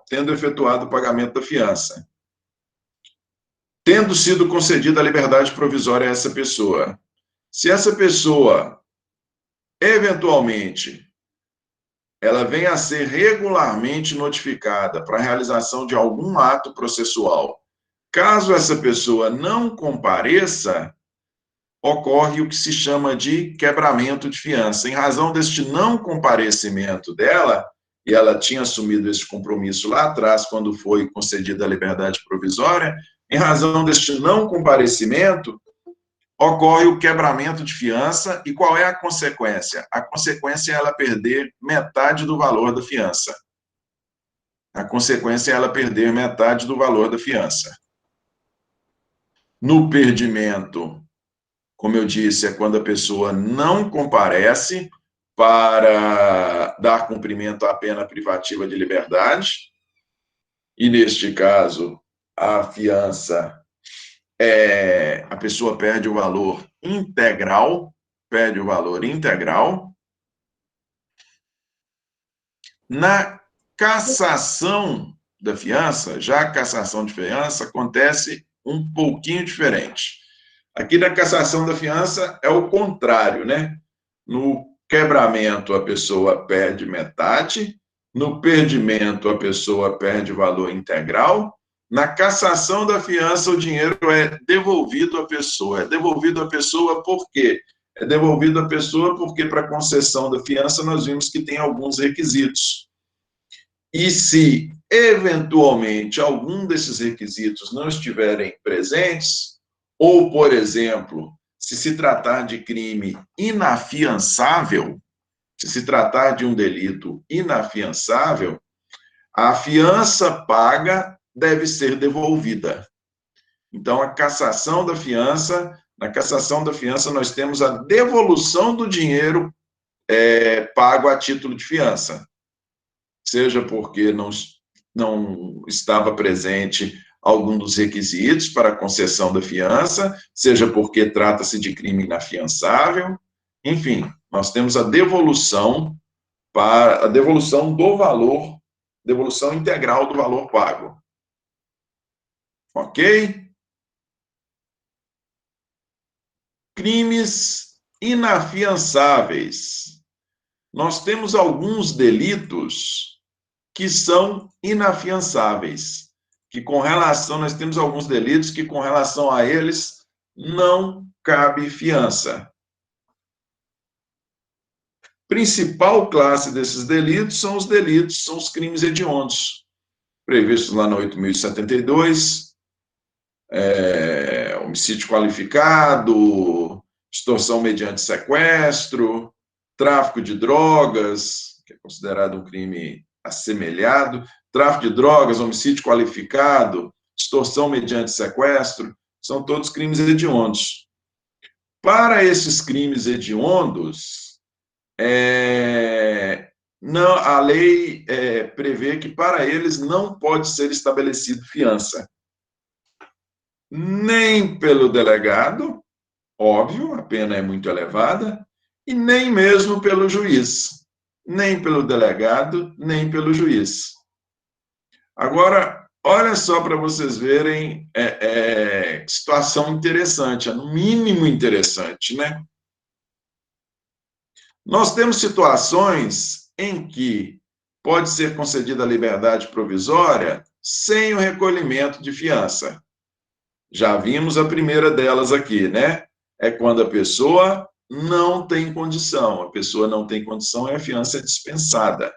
tendo efetuado o pagamento da fiança, tendo sido concedida a liberdade provisória a essa pessoa. Se essa pessoa, eventualmente, ela vem a ser regularmente notificada para a realização de algum ato processual, caso essa pessoa não compareça, ocorre o que se chama de quebramento de fiança. Em razão deste não comparecimento dela, e ela tinha assumido esse compromisso lá atrás, quando foi concedida a liberdade provisória, em razão deste não comparecimento, ocorre o quebramento de fiança, e qual é a consequência? A consequência é ela perder metade do valor da fiança. A consequência é ela perder metade do valor da fiança. No perdimento, como eu disse, é quando a pessoa não comparece para dar cumprimento à pena privativa de liberdade, e neste caso, a fiança, a pessoa perde o valor integral, Na cassação da fiança, já a cassação de fiança acontece um pouquinho diferente. Aqui na cassação da fiança é o contrário, né? No quebramento, a pessoa perde metade, no perdimento, a pessoa perde o valor integral. Na cassação da fiança, o dinheiro é devolvido à pessoa. É devolvido à pessoa por quê? É devolvido à pessoa porque, para a concessão da fiança, nós vimos que tem alguns requisitos. E se, eventualmente, algum desses requisitos não estiverem presentes, ou, por exemplo, se tratar de crime inafiançável, se se tratar de um delito inafiançável, a fiança paga deve ser devolvida. Então, a cassação da fiança, na cassação da fiança, nós temos a devolução do dinheiro pago a título de fiança, seja porque não estava presente algum dos requisitos para a concessão da fiança, seja porque trata-se de crime inafiançável, enfim, nós temos a devolução do valor, devolução integral do valor pago. Ok? Crimes inafiançáveis. Nós temos alguns delitos que são inafiançáveis, que nós temos alguns delitos que com relação a eles não cabe fiança. Principal classe desses delitos são os crimes hediondos, previstos lá no 8.072, homicídio qualificado, extorsão mediante sequestro, tráfico de drogas, que é considerado um crime assemelhado, tráfico de drogas, homicídio qualificado, extorsão mediante sequestro, são todos crimes hediondos. Para esses crimes hediondos, não, a lei prevê que para eles não pode ser estabelecido fiança. Nem pelo delegado, óbvio, a pena é muito elevada, e nem mesmo pelo juiz. Nem pelo delegado, nem pelo juiz. Agora, olha só para vocês verem situação interessante, no mínimo interessante, né? Nós temos situações em que pode ser concedida a liberdade provisória sem o recolhimento de fiança. Já vimos a primeira delas aqui, né? É quando a pessoa não tem condição. A pessoa não tem condição e a fiança é dispensada.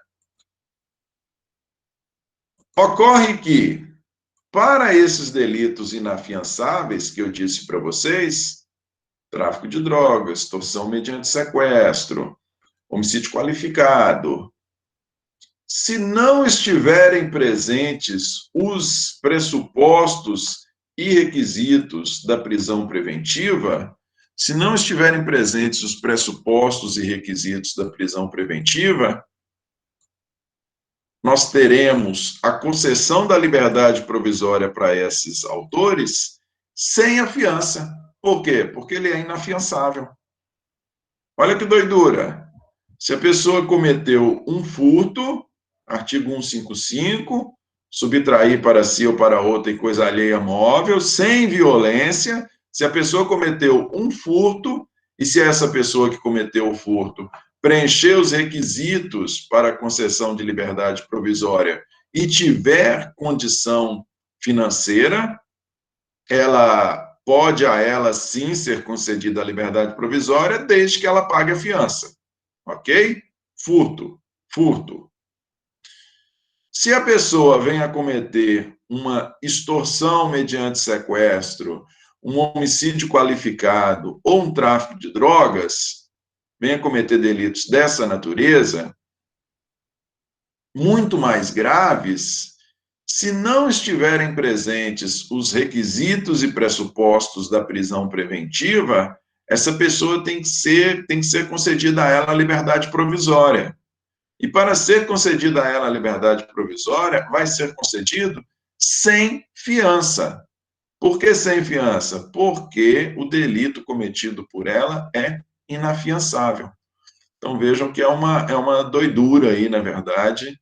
Ocorre que, para esses delitos inafiançáveis que eu disse para vocês, tráfico de drogas, extorsão mediante sequestro, homicídio qualificado, se não estiverem presentes os pressupostos e requisitos da prisão preventiva, se não estiverem presentes os pressupostos e requisitos da prisão preventiva, nós teremos a concessão da liberdade provisória para esses autores sem a fiança. Por quê? Porque ele é inafiançável. Olha que doidura. Se a pessoa cometeu um furto, artigo 155, subtrair para si ou para outra em coisa alheia móvel, sem violência, se a pessoa cometeu um furto, e se essa pessoa que cometeu o furto preencher os requisitos para a concessão de liberdade provisória e tiver condição financeira, ela pode a ela sim ser concedida a liberdade provisória, desde que ela pague a fiança. Ok? Furto. Se a pessoa vem a cometer uma extorsão mediante sequestro, um homicídio qualificado ou um tráfico de drogas, vem a cometer delitos dessa natureza, muito mais graves, se não estiverem presentes os requisitos e pressupostos da prisão preventiva, essa pessoa tem que ser concedida a ela a liberdade provisória. E para ser concedida a ela a liberdade provisória, vai ser concedido sem fiança. Por que sem fiança? Porque o delito cometido por ela é inafiançável. Então, vejam que é uma doidura aí, na verdade,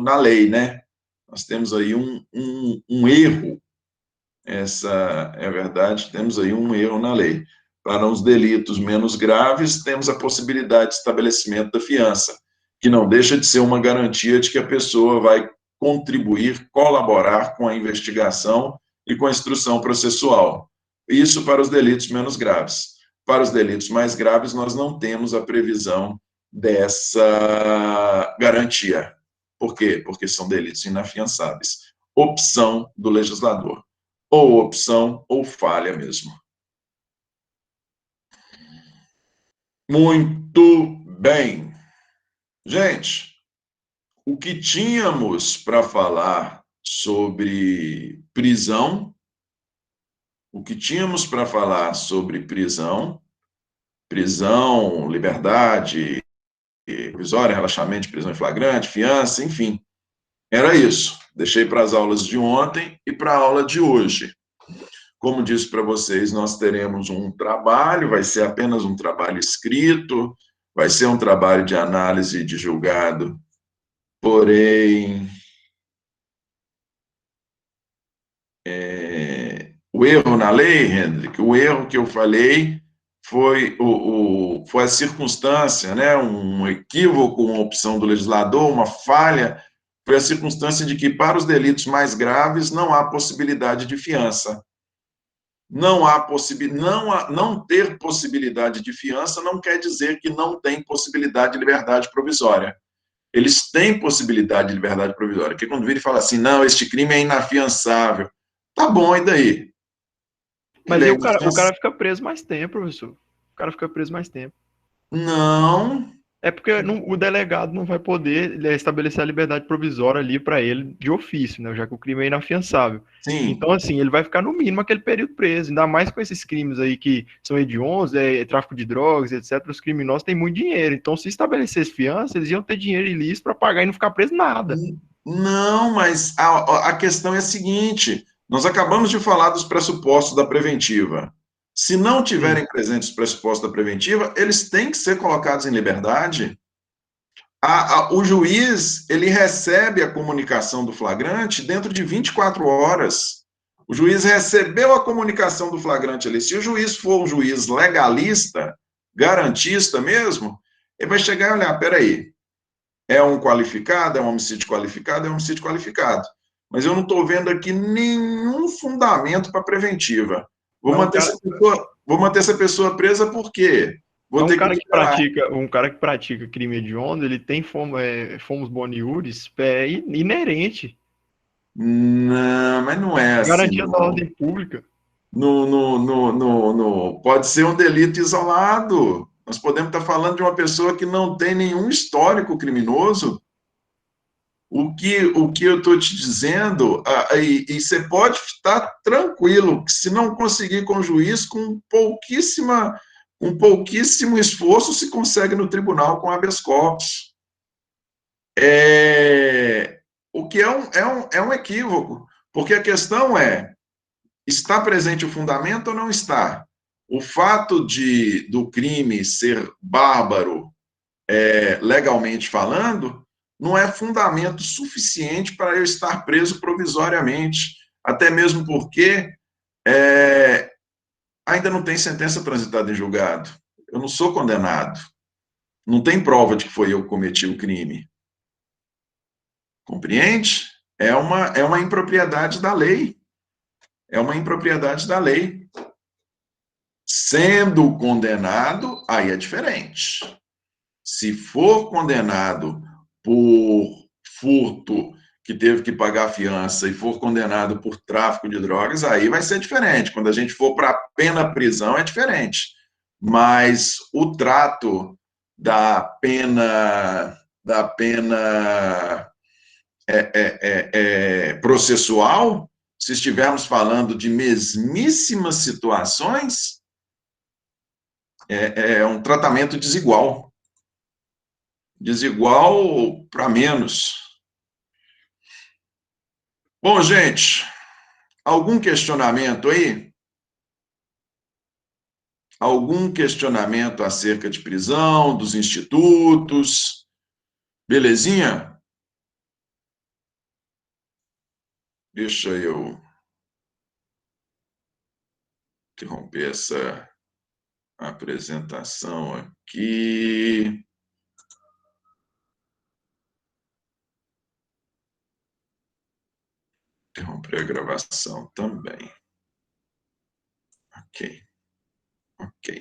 na lei, né? Nós temos aí um erro, essa é a verdade, temos aí um erro na lei. Para os delitos menos graves, temos a possibilidade de estabelecimento da fiança, que não deixa de ser uma garantia de que a pessoa vai contribuir, colaborar com a investigação e com a instrução processual. Isso para os delitos menos graves. Para os delitos mais graves, nós não temos a previsão dessa garantia. Por quê? Porque são delitos inafiançáveis. Opção do legislador. Ou opção ou falha mesmo. Muito bem. Gente, o que tínhamos para falar sobre prisão, liberdade provisória, relaxamento de prisão em flagrante, fiança, enfim, era isso. Deixei para as aulas de ontem e para a aula de hoje. Como disse para vocês, nós teremos um trabalho, vai ser apenas um trabalho escrito, vai ser um trabalho de análise de julgado, porém, o erro na lei, Hendrik, o erro que eu falei foi a circunstância, né, um equívoco, uma opção do legislador, uma falha, foi a circunstância de que para os delitos mais graves não há possibilidade de fiança. Não ter possibilidade de fiança não quer dizer que não tem possibilidade de liberdade provisória. Eles têm possibilidade de liberdade provisória, porque quando vira e fala assim, não, este crime é inafiançável. Tá bom, e daí? Mas aí o cara fica preso mais tempo, professor. O cara fica preso mais tempo. Não, É porque o delegado não vai poder estabelecer a liberdade provisória ali para ele de ofício, né? Já que o crime é inafiançável. Sim. Então, assim, ele vai ficar no mínimo aquele período preso, ainda mais com esses crimes aí que são hediondos, tráfico de drogas, etc. Os criminosos têm muito dinheiro. Então, se estabelecesse fiança, eles iam ter dinheiro ilícito para pagar e não ficar preso nada. Não, mas a questão é a seguinte: nós acabamos de falar dos pressupostos da preventiva. Se não Sim. tiverem presentes os pressupostos da preventiva, eles têm que ser colocados em liberdade. O juiz, ele recebe a comunicação do flagrante dentro de 24 horas. O juiz recebeu a comunicação do flagrante ali. Se o juiz for um juiz legalista, garantista mesmo, ele vai chegar e olhar, peraí, é um qualificado, é um homicídio qualificado, é um homicídio qualificado. Mas eu não estou vendo aqui nenhum fundamento para preventiva. Vou Mas manter essa pessoa presa por quê? Vou Mas ter que liberar. um cara que pratica crime hediondo, ele tem fomos boniuris inerente. Não, mas não é assim, Garantia da não. ordem pública. Pode ser um delito isolado. Nós podemos estar falando de uma pessoa que não tem nenhum histórico criminoso. O que eu estou te dizendo, e você pode estar tranquilo, que se não conseguir com o juiz, com pouquíssimo esforço, se consegue no tribunal com habeas corpus. O que é um equívoco, porque a questão é, está presente o fundamento ou não está? O fato do crime ser bárbaro, legalmente falando, não é fundamento suficiente para eu estar preso provisoriamente, até mesmo porque ainda não tem sentença transitada em julgado. Eu não sou condenado. Não tem prova de que foi eu que cometi o crime. Compreende? É uma impropriedade da lei. É uma impropriedade da lei. Sendo condenado, aí é diferente. Se for condenado por furto, que teve que pagar fiança, e for condenado por tráfico de drogas, aí vai ser diferente. Quando a gente for para a pena prisão, é diferente. Mas o trato da pena processual, se estivermos falando de mesmíssimas situações, é um tratamento desigual. Desigual para menos. Bom, gente, algum questionamento aí? Algum questionamento acerca de prisão, dos institutos? Belezinha? Deixa eu interromper essa apresentação aqui. Interromper a gravação também. Ok.